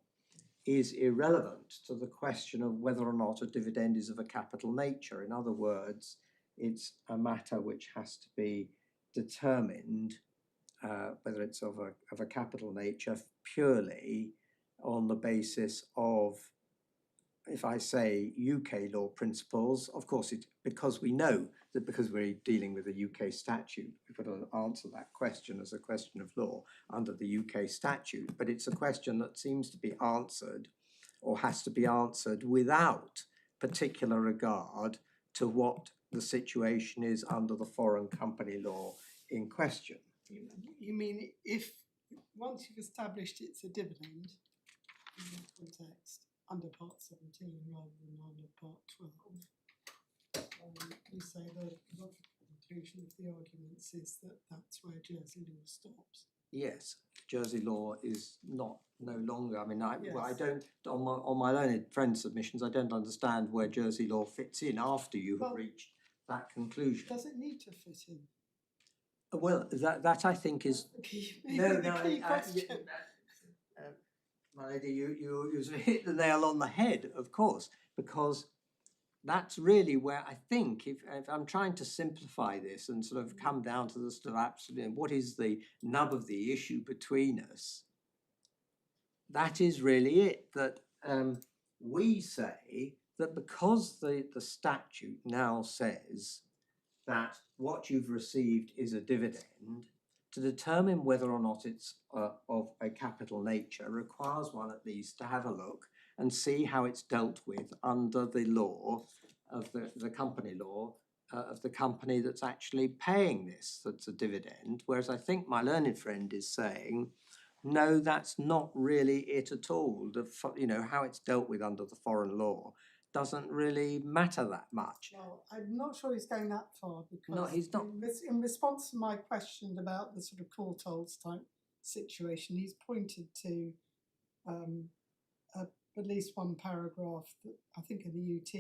[SPEAKER 6] is irrelevant to the question of whether or not a dividend is of a capital nature. In other words, it's a matter which has to be determined whether it's of a capital nature purely on the basis of, if I say UK law principles, of course, because we know that because we're dealing with a UK statute, we've got to answer that question as a question of law under the UK statute. But it's a question that seems to be answered or has to be answered without particular regard to what the situation is under the foreign company law in question.
[SPEAKER 2] You mean if once you've established it's a dividend in that context under Part 17 rather than under Part 12, you say the logical conclusion of the arguments is that that's where Jersey law stops.
[SPEAKER 6] Yes, Jersey law is no longer. I mean, I
[SPEAKER 2] Yes.
[SPEAKER 6] don't on my learned friend submissions. I don't understand where Jersey law fits in after you have
[SPEAKER 2] Well,
[SPEAKER 6] reached that conclusion.
[SPEAKER 2] Does it need to fit in?
[SPEAKER 6] Well, that I think is
[SPEAKER 2] The key,
[SPEAKER 6] no.
[SPEAKER 2] key question.
[SPEAKER 6] My lady, you sort of hit the nail on the head, of course, because that's really where I think, if I'm trying to simplify this and sort of come down to the sort of absolute, what is the nub of the issue between us, that is really it, that we say that because the statute now says that what you've received is a dividend, to determine whether or not it's of a capital nature requires one at least to have a look and see how it's dealt with under the law of the company law of the company that's actually paying this, that's a dividend. Whereas I think my learned friend is saying, no, that's not really it at all. How it's dealt with under the foreign law doesn't really matter that much.
[SPEAKER 2] Well, I'm not sure he's going that far because
[SPEAKER 6] No, he's not.
[SPEAKER 2] In response to my question about the sort of court holds type situation, he's pointed to at least one paragraph that I think in the UT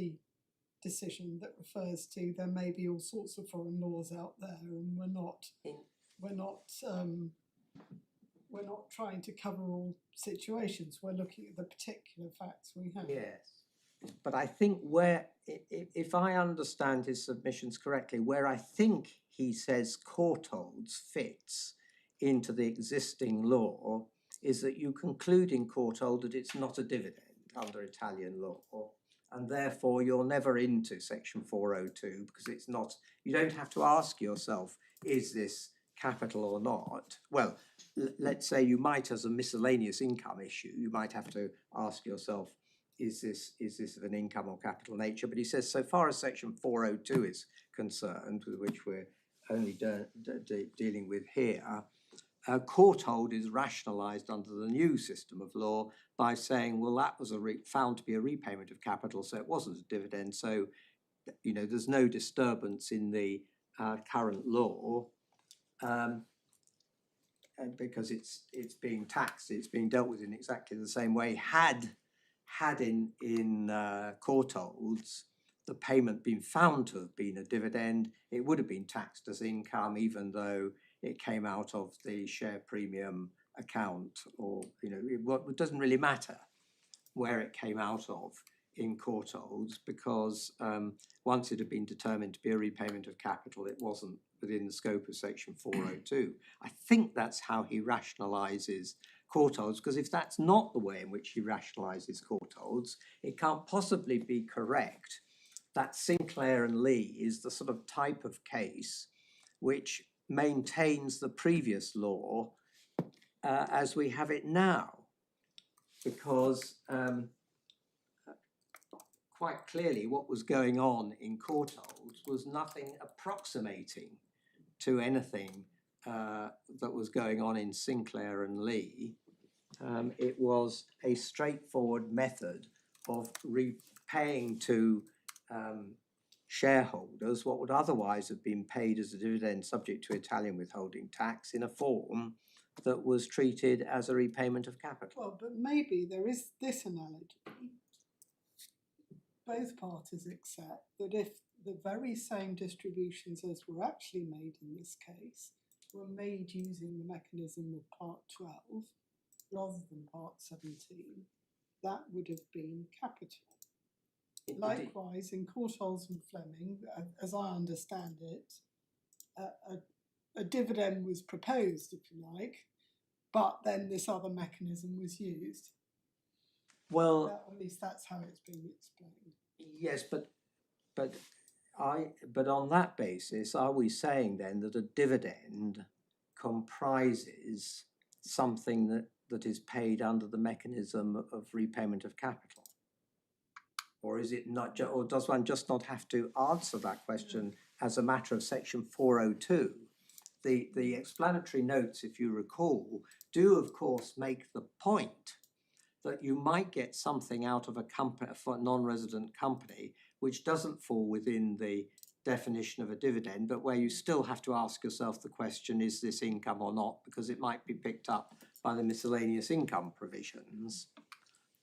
[SPEAKER 2] decision that refers to there may be all sorts of foreign laws out there, and we're not trying to cover all situations. We're looking at the particular facts we have.
[SPEAKER 6] Yes. But I think where, if I understand his submissions correctly, where I think he says court holds fits into the existing law is that you conclude in court hold that it's not a dividend under Italian law, and therefore you're never into section 402 because it's not, you don't have to ask yourself, is this capital or not? Well, let's say you might, as a miscellaneous income issue, you might have to ask yourself, is this of an income or capital nature? But he says, so far as section 402 is concerned, with which we're only dealing with here, court hold is rationalised under the new system of law by saying, well, that was found to be a repayment of capital, so it wasn't a dividend. So, there's no disturbance in the current law because it's being taxed, it's being dealt with in exactly the same way. Had in court holds the payment been found to have been a dividend, it would have been taxed as income, even though it came out of the share premium account, or it doesn't really matter where it came out of in court holds, because once it had been determined to be a repayment of capital, it wasn't within the scope of section 402. I think that's how he rationalises court holds, because if that's not the way in which he rationalises court holds, it can't possibly be correct that Sinclair and Lee is the sort of type of case which maintains the previous law as we have it now, because quite clearly what was going on in court holds was nothing approximating to anything that was going on in Sinclair and Lee. It was a straightforward method of repaying to shareholders what would otherwise have been paid as a dividend subject to Italian withholding tax in a form that was treated as a repayment of capital.
[SPEAKER 2] Well, but maybe there is this analogy. Both parties accept that if the very same distributions as were actually made in this case were made using the mechanism of Part 12 rather than Part 17, that would have been capital. Likewise, in Courtholes and Fleming, as I understand it, a dividend was proposed, if you like, but then this other mechanism was used.
[SPEAKER 6] Well,
[SPEAKER 2] At least that's how it's being explained.
[SPEAKER 6] yes, but on that basis, are we saying then that a dividend comprises something that is paid under the mechanism of repayment of capital? Or is it not, or does one just not have to answer that question as a matter of section 402? The explanatory notes, if you recall, do of course make the point that you might get something out of a company, for a non-resident company, which doesn't fall within the definition of a dividend, but where you still have to ask yourself the question, is this income or not? Because it might be picked up by the miscellaneous income provisions.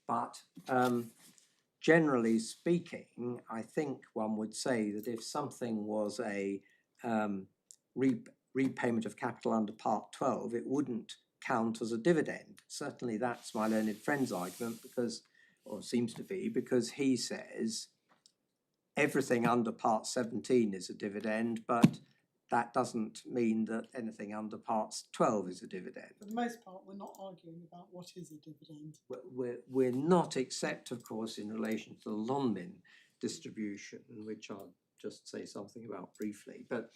[SPEAKER 6] But generally speaking, I think one would say that if something was a repayment of capital under Part 12, it wouldn't count as a dividend. Certainly that's my learned friend's argument, because, or seems to be, because he says everything under Part 17 is a dividend, but that doesn't mean that anything under Part 12 is a dividend.
[SPEAKER 2] For the most part, we're not arguing about what is a dividend.
[SPEAKER 6] We're not, except of course in relation to the Lonmin distribution, which I'll just say something about briefly. But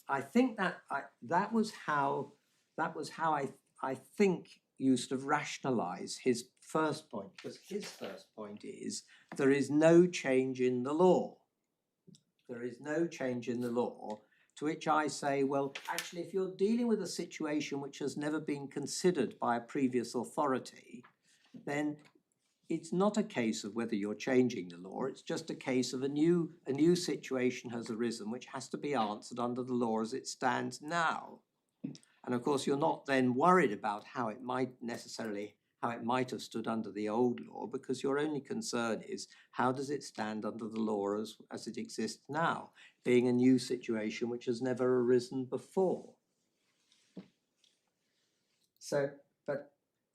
[SPEAKER 6] I think that was how I think you sort of rationalise his first point, because his first point is there is no change in the law. There is no change in the law, to which I say, well, actually, if you're dealing with a situation which has never been considered by a previous authority, then it's not a case of whether you're changing the law, it's just a case of a new situation has arisen which has to be answered under the law as it stands now. And of course, you're not then worried about how it might have stood under the old law, because your only concern is how does it stand under the law as it exists now, being a new situation which has never arisen before. So, but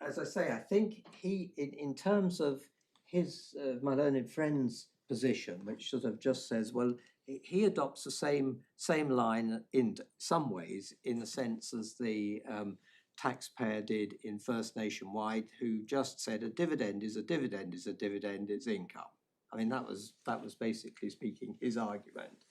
[SPEAKER 6] as I say, I think he, in terms of his, my learned friend's position, which sort of just says, well, he adopts the same line in some ways, in the sense as the taxpayer did in First Nationwide, who just said a dividend is a dividend is a dividend, it's income. I mean, that was basically speaking his argument.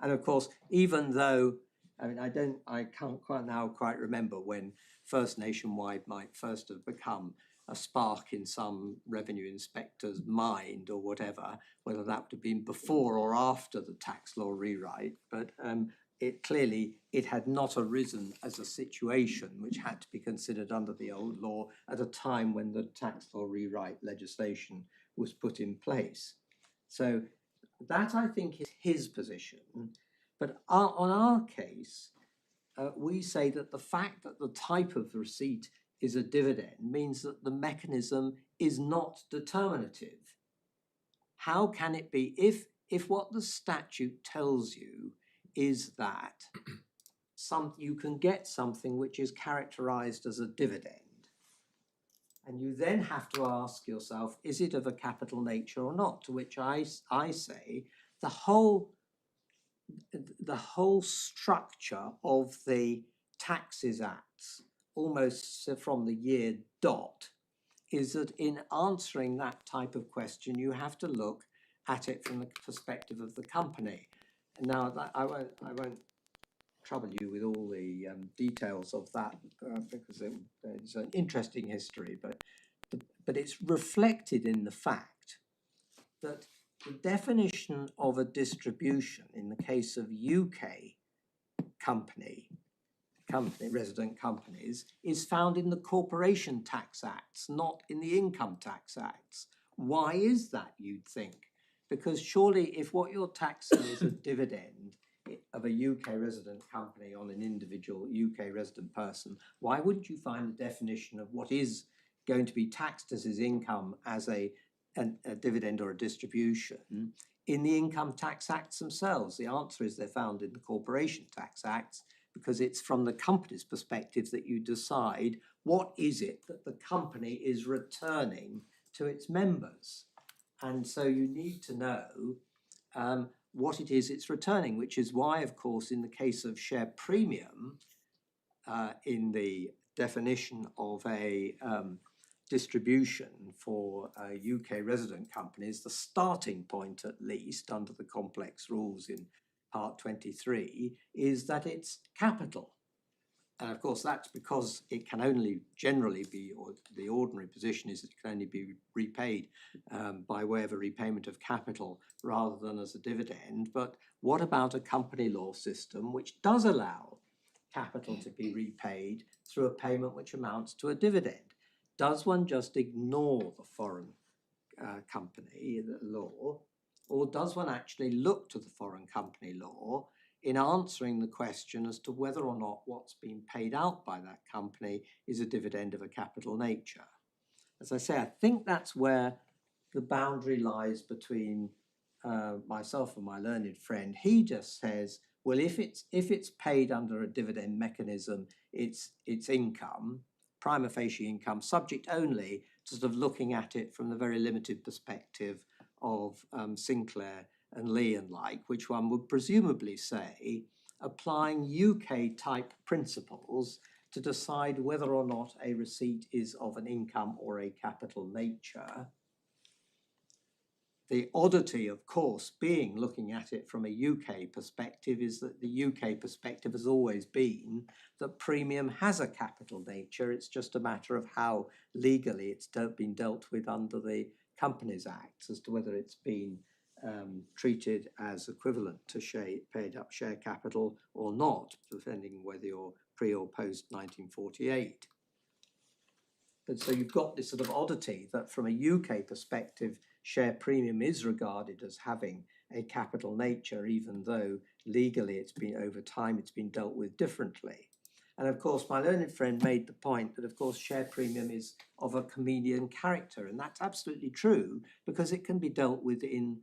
[SPEAKER 6] And of course, even though, I mean, I can't quite remember when First Nationwide might first have become a spark in some revenue inspector's mind or whatever, whether that would have been before or after the tax law rewrite, but it had not arisen as a situation which had to be considered under the old law at a time when the tax law rewrite legislation was put in place. So that, I think, is his position. But on our case, we say that the fact that the type of receipt is a dividend means that the mechanism is not determinative. How can it be if what the statute tells you is that you can get something which is characterized as a dividend, and you then have to ask yourself, is it of a capital nature or not? To which I say the whole structure of the Taxes Acts, almost from the year dot, is that in answering that type of question, you have to look at it from the perspective of the company. Now, I won't trouble you with all the details of that because it's an interesting history, but it's reflected in the fact that the definition of a distribution in the case of UK resident companies, is found in the Corporation Tax Acts, not in the Income Tax Acts. Why is that, you'd think? Because surely if what you're taxing is a dividend of a UK resident company on an individual UK resident person, why wouldn't you find the definition of what is going to be taxed as his income as a dividend or a distribution in the Income Tax Acts themselves? The answer is they're found in the Corporation Tax Acts, because it's from the company's perspective that you decide what is it that the company is returning to its members. And so you need to know what it is it's returning, which is why, of course, in the case of share premium, in the definition of a distribution for UK resident companies, the starting point at least under the complex rules in Part 23 is that it's capital. And of course that's because it can only generally be, or the ordinary position is it can only be repaid by way of a repayment of capital rather than as a dividend. But what about a company law system which does allow capital to be repaid through a payment which amounts to a dividend? Does one just ignore the foreign company law, or does one actually look to the foreign company law in answering the question as to whether or not what's been paid out by that company is a dividend of a capital nature? As I say, I think that's where the boundary lies between myself and my learned friend. He just says, well, if it's paid under a dividend mechanism, it's income, prima facie income, subject only to sort of looking at it from the very limited perspective of Sinclair and Lee and like, which one would presumably say applying UK type principles to decide whether or not a receipt is of an income or a capital nature. The oddity, of course, being looking at it from a UK perspective is that the UK perspective has always been that premium has a capital nature. It's just a matter of how legally it's been dealt with under the Companies Act as to whether it's been treated as equivalent to paid up share capital or not, depending whether you're pre or post 1948. But so you've got this sort of oddity that from a UK perspective, share premium is regarded as having a capital nature, even though legally it's been over time, it's been dealt with differently. And of course, my learned friend made the point that, of course, share premium is of a chameleon character. And that's absolutely true because it can be dealt with in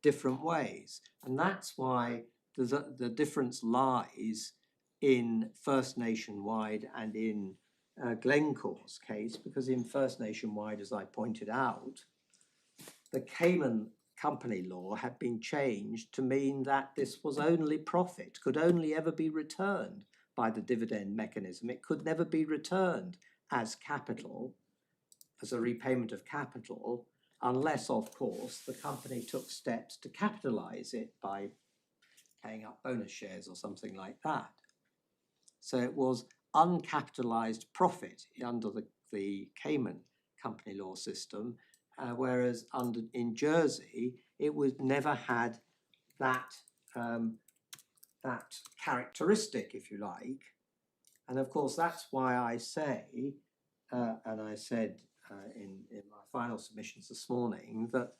[SPEAKER 6] different ways. And that's why the difference lies in First Nationwide and in Glencore's case, because in First Nationwide, as I pointed out, the Cayman company law had been changed to mean that this was only profit, could only ever be returned by the dividend mechanism. It could never be returned as capital, as a repayment of capital, unless, of course, the company took steps to capitalize it by paying up bonus shares or something like that. So it was uncapitalized profit under the Cayman company law system, whereas in Jersey, it was never had that characteristic, if you like. And of course, that's why I say, and I said in my final submissions this morning, that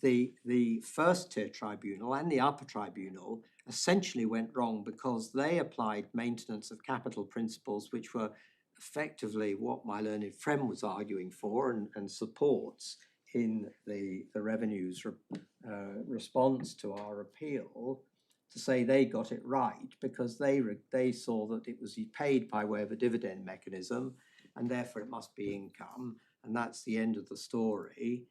[SPEAKER 6] the First Tier Tribunal and the Upper Tribunal essentially went wrong because they applied maintenance of capital principles, which were effectively what my learned friend was arguing for and supports in the Revenue's response to our appeal, to say they got it right because they saw that it was paid by way of a dividend mechanism and therefore it must be income, and that's the end of the story.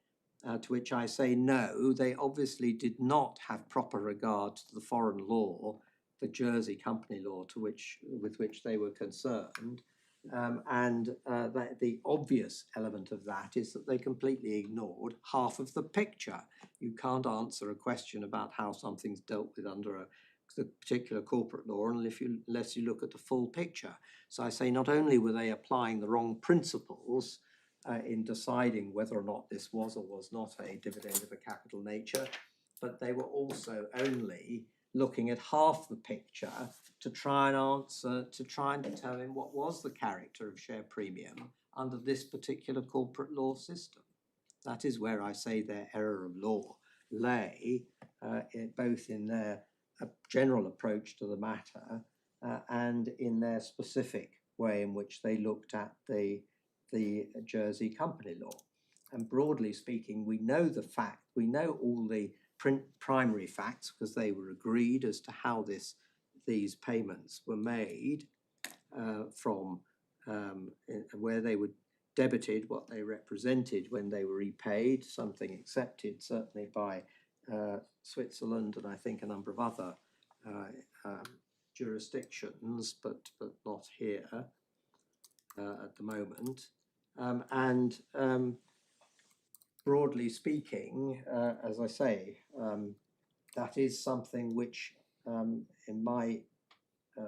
[SPEAKER 6] To which I say no, they obviously did not have proper regard to the foreign law, the Jersey company law with which they were concerned. The obvious element of that is that they completely ignored half of the picture. You can't answer a question about how something's dealt with under the particular corporate law unless you look at the full picture. So I say not only were they applying the wrong principles in deciding whether or not this was or was not a dividend of a capital nature, but they were also only looking at half the picture to try and determine what was the character of share premium under this particular corporate law system. That is where I say their error of law lay, both in their general approach to the matter and in their specific way in which they looked at the Jersey company law. And broadly speaking, we know all the primary facts because they were agreed as to how these payments were made from where they were debited, what they represented when they were repaid, something accepted certainly by Switzerland and I think a number of other jurisdictions, but not here at the moment. Broadly speaking, as I say, that is something which, in my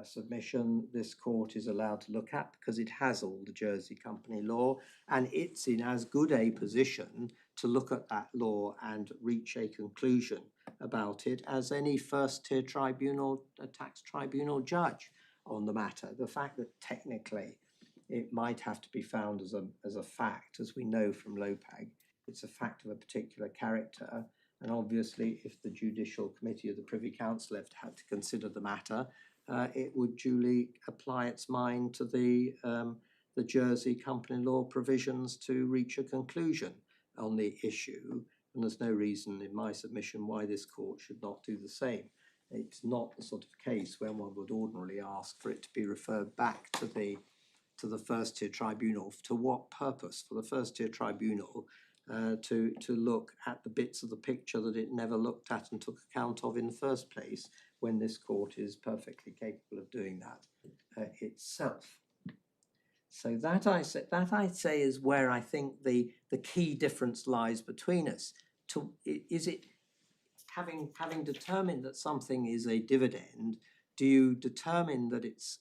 [SPEAKER 6] submission, this court is allowed to look at because it has all the Jersey company law, and it's in as good a position to look at that law and reach a conclusion about it as any first tier tribunal, a tax tribunal judge on the matter. The fact that technically it might have to be found as a fact, as we know from LOPAG, it's a fact of a particular character, and obviously if the Judicial Committee of the Privy Council had to consider the matter, it would duly apply its mind to the Jersey company law provisions to reach a conclusion on the issue, and there's no reason in my submission why this court should not do the same. It's not the sort of case when one would ordinarily ask for it to be referred back to the First Tier Tribunal. To what purpose? For the First Tier Tribunal to look at the bits of the picture that it never looked at and took account of in the first place, when this court is perfectly capable of doing that itself. So that I say is where I think the key difference lies between us. Is it having determined that something is a dividend, do you determine that it's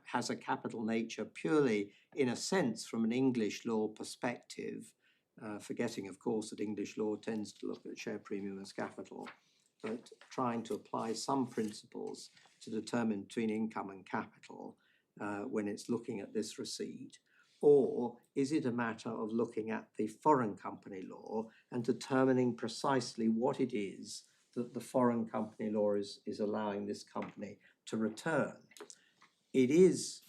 [SPEAKER 6] has a capital nature purely, in a sense, from an English law perspective, forgetting, of course, that English law tends to look at share premium as capital, but trying to apply some principles to determine between income and capital when it's looking at this receipt? Or is it a matter of looking at the foreign company law and determining precisely what it is that the foreign company law is allowing this company to return? It is,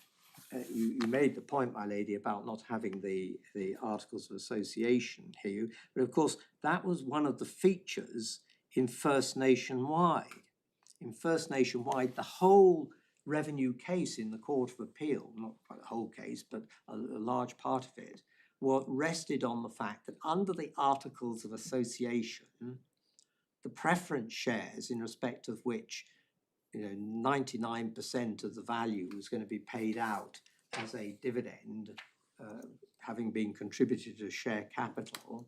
[SPEAKER 6] you made the point, my lady, about not having the Articles of Association here, but of course that was one of the features in First Nationwide. In First Nationwide, the whole revenue case in the Court of Appeal, not quite the whole case, but a large part of it, rested on the fact that under the Articles of Association, the preference shares in respect of which 99% of the value was going to be paid out as a dividend, having been contributed to share capital,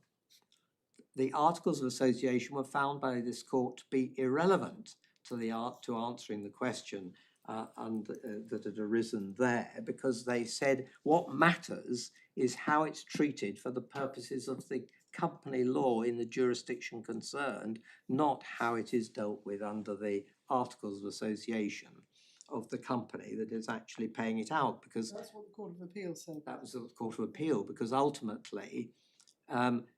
[SPEAKER 6] the Articles of Association were found by this court to be irrelevant to answering the question that had arisen there, because they said what matters is how it's treated for the purposes of the company law in the jurisdiction concerned, not how it is dealt with under the Articles of Association of the company that is actually paying it out. Because
[SPEAKER 2] that's what the Court of Appeal said.
[SPEAKER 6] That was the Court of Appeal, because ultimately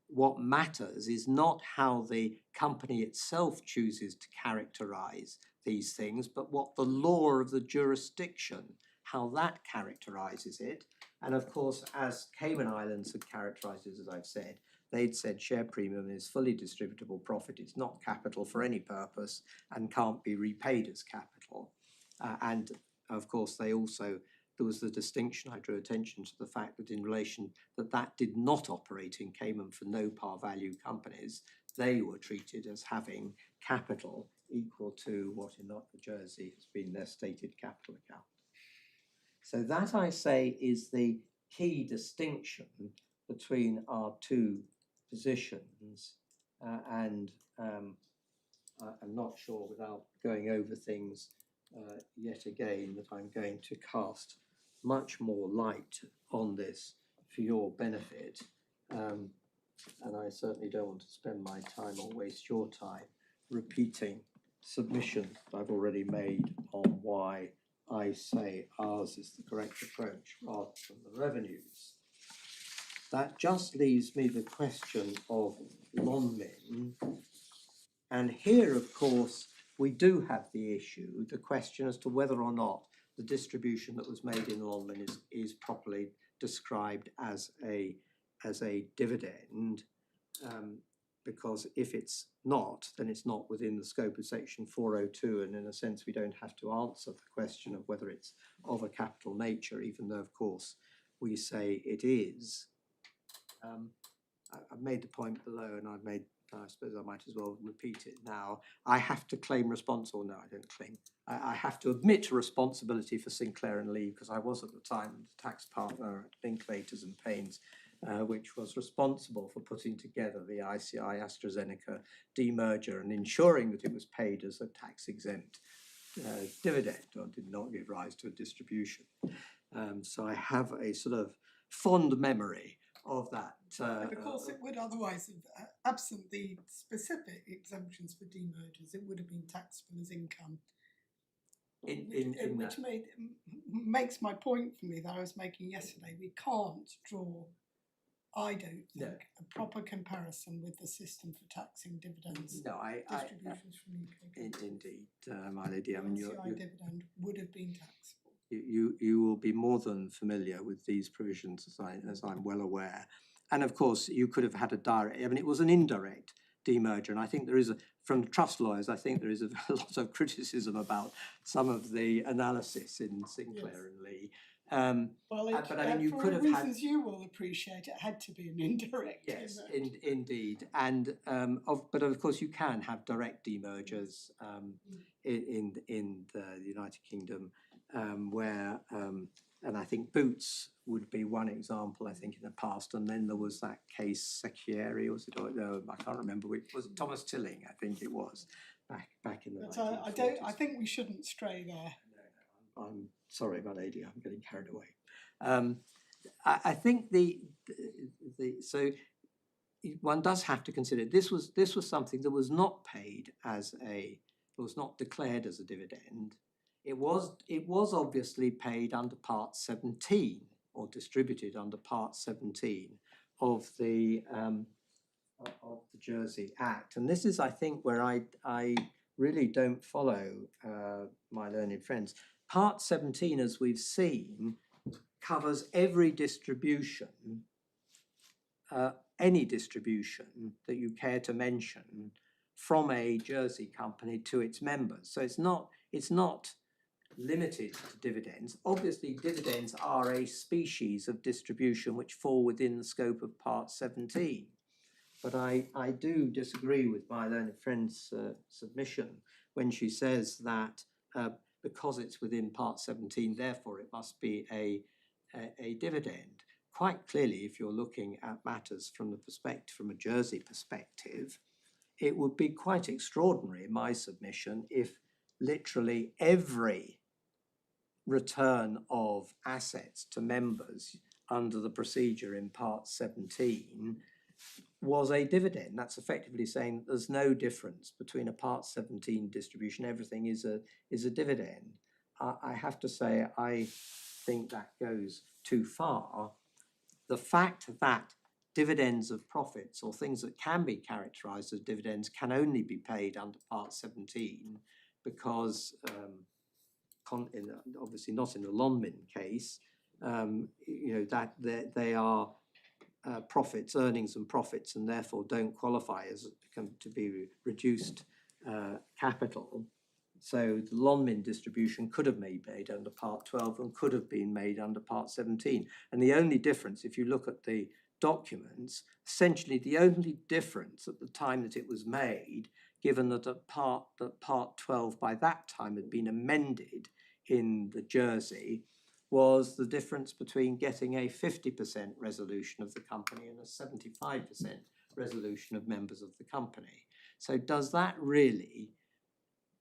[SPEAKER 6] what matters is not how the company itself chooses to characterize these things, but what the law of the jurisdiction, how that characterizes it. And of course, as Cayman Islands had characterized it, as I've said, they'd said share premium is fully distributable profit, it's not capital for any purpose and can't be repaid as capital. And of course, there was the distinction, I drew attention to the fact that in relation that did not operate in Cayman for no par value companies, they were treated as having capital equal to what in Upper Jersey has been their stated capital account. So that, I say, is the key distinction between our two positions, and I'm not sure, without going over things yet again, that I'm going to cast much more light on this for your benefit, and I certainly don't want to spend my time or waste your time repeating submissions that I've already made on why I say ours is the correct approach rather than the revenues. That just leaves me the question of Lonmin, and here, of course, we do have the issue, the question as to whether or not the distribution that was made in Lonmin is properly described as a dividend, because if it's not, then it's not within the scope of section 402, and in a sense we don't have to answer the question of whether it's of a capital nature, even though of course we say it is. I've made the point below, and I've made I suppose I might as well repeat it now. I have to claim or no, I don't claim. I have to admit responsibility for Sinclair and Lee because I was at the time the tax partner at Linklaters and Paynes, which was responsible for putting together the ICI AstraZeneca demerger and ensuring that it was paid as a tax-exempt dividend or did not give rise to a distribution. So I have a sort of fond memory of that.
[SPEAKER 2] But of course, it would otherwise have, absent the specific exemptions for demergers, it would have been taxable as income. Which makes my point for me that I was making yesterday. We can't draw, I don't think, a proper comparison with the system for taxing dividends.
[SPEAKER 6] No,
[SPEAKER 2] distributions from UK.
[SPEAKER 6] Indeed, my lady. I mean,
[SPEAKER 2] ICI dividend would have been taxable.
[SPEAKER 6] You will be more than familiar with these provisions, as I'm well aware. And of course, you could have had a direct. I mean, it was an indirect demerger, and I think there is from trust lawyers, I think there is a lot of criticism about some of the analysis in Sinclair and Lee.
[SPEAKER 2] But I mean, you could have reasons you will appreciate, it had to be an indirect.
[SPEAKER 6] Yes, indeed, and but of course you can have direct demergers in the United Kingdom, where and I think Boots would be one example. I think in the past, and then there was that case Secchieri, was it? No, I can't remember which. Was it Thomas Tilling? I think it was back in the.
[SPEAKER 2] But I think we shouldn't stray there.
[SPEAKER 6] No, I'm sorry, my lady. I'm getting carried away. I think so one does have to consider this was something that was not paid it was not declared as a dividend. It was obviously paid under Part 17 or distributed under Part 17 of the Jersey Act, and this is, I think, where I really don't follow my learned friends. Part 17, as we've seen, covers every distribution, any distribution that you care to mention from a Jersey company to its members. So it's not limited to dividends. Obviously, dividends are a species of distribution which fall within the scope of Part 17. But I do disagree with my learned friend's submission when she says that because it's within Part 17, therefore it must be a dividend. Quite clearly, if you're looking at matters from a Jersey perspective, it would be quite extraordinary, in my submission, if literally every return of assets to members under the procedure in Part 17 was a dividend. That's effectively saying that there's no difference between a Part 17 distribution. Everything is a dividend. I have to say, I think that goes too far. The fact that dividends of profits or things that can be characterised as dividends can only be paid under Part 17 because, obviously not in the Lonmin case, that they are profits, earnings and profits, and therefore don't qualify as to be reduced capital. So the Lonmin distribution could have been made under Part 12 and could have been made under Part 17. And the only difference, if you look at the documents, essentially the only difference at the time that it was made, given that Part 12 by that time had been amended in the Jersey, was the difference between getting a 50% resolution of the company and a 75% resolution of members of the company. So does that really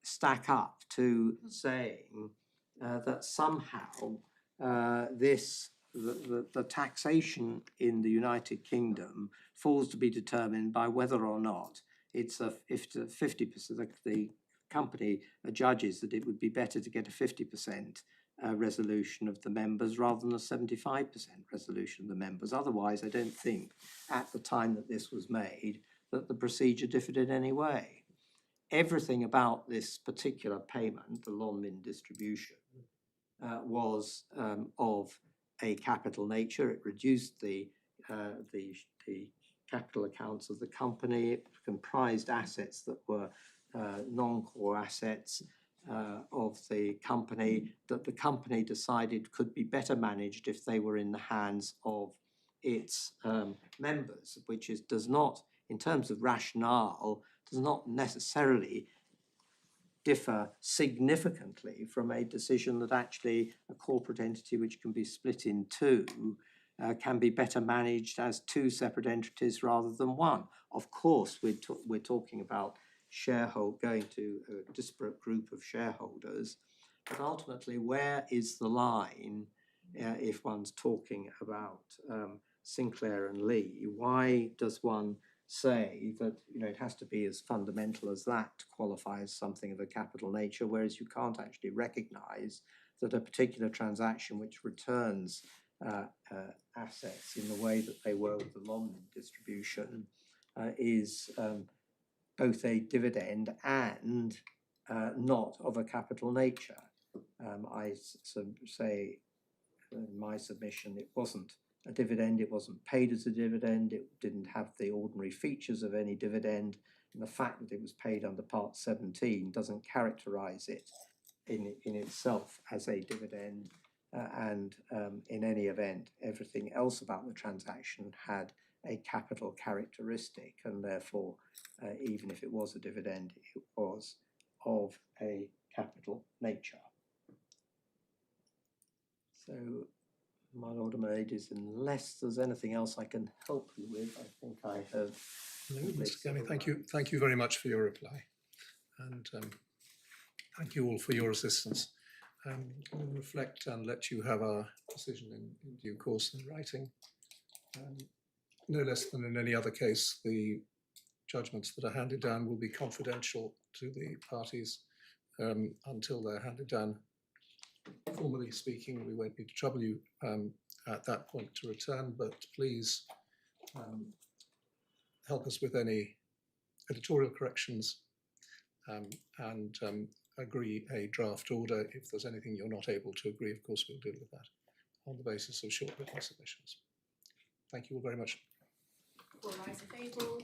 [SPEAKER 6] stack up to saying that somehow the taxation in the United Kingdom falls to be determined by whether or not it's if 50%, the company judges that it would be better to get a 50% resolution of the members rather than a 75% resolution of the members. Otherwise, I don't think at the time that this was made that the procedure differed in any way. Everything about this particular payment, the Lonmin distribution, was of a capital nature. It reduced the capital accounts of the company. It comprised assets that were non-core assets of the company that the company decided could be better managed if they were in the hands of its members, which does not in terms of rationale, does not necessarily differ significantly from a decision that actually a corporate entity which can be split in two can be better managed as two separate entities rather than one. Of course, we're talking about going to a disparate group of shareholders, but ultimately, where is the line if one's talking about Sinclair and Lee? Why does one say that it has to be as fundamental as that to qualify as something of a capital nature, whereas you can't actually recognise that a particular transaction which returns assets in the way that they were with the London distribution is both a dividend and not of a capital nature. I say in my submission it wasn't a dividend, it wasn't paid as a dividend, it didn't have the ordinary features of any dividend, and the fact that it was paid under Part 17 doesn't characterise it in itself as a dividend, and in any event, everything else about the transaction had a capital characteristic, and therefore, even if it was a dividend, it was of a capital nature. So, my Lord and my ladies, unless there's anything else I can help you with, I think I have.
[SPEAKER 4] No, Mr. Kenny, thank you very much for your reply, and thank you all for your assistance. We'll reflect and let you have our decision in due course in writing. No less than in any other case, the judgments that are handed down will be confidential to the parties until they're handed down. Formally speaking, we won't need to trouble you at that point to return, but please help us with any editorial corrections and agree a draft order. If there's anything you're not able to agree, of course, we'll deal with that on the basis of short written submissions. Thank you all very much.
[SPEAKER 5] All rise in favour.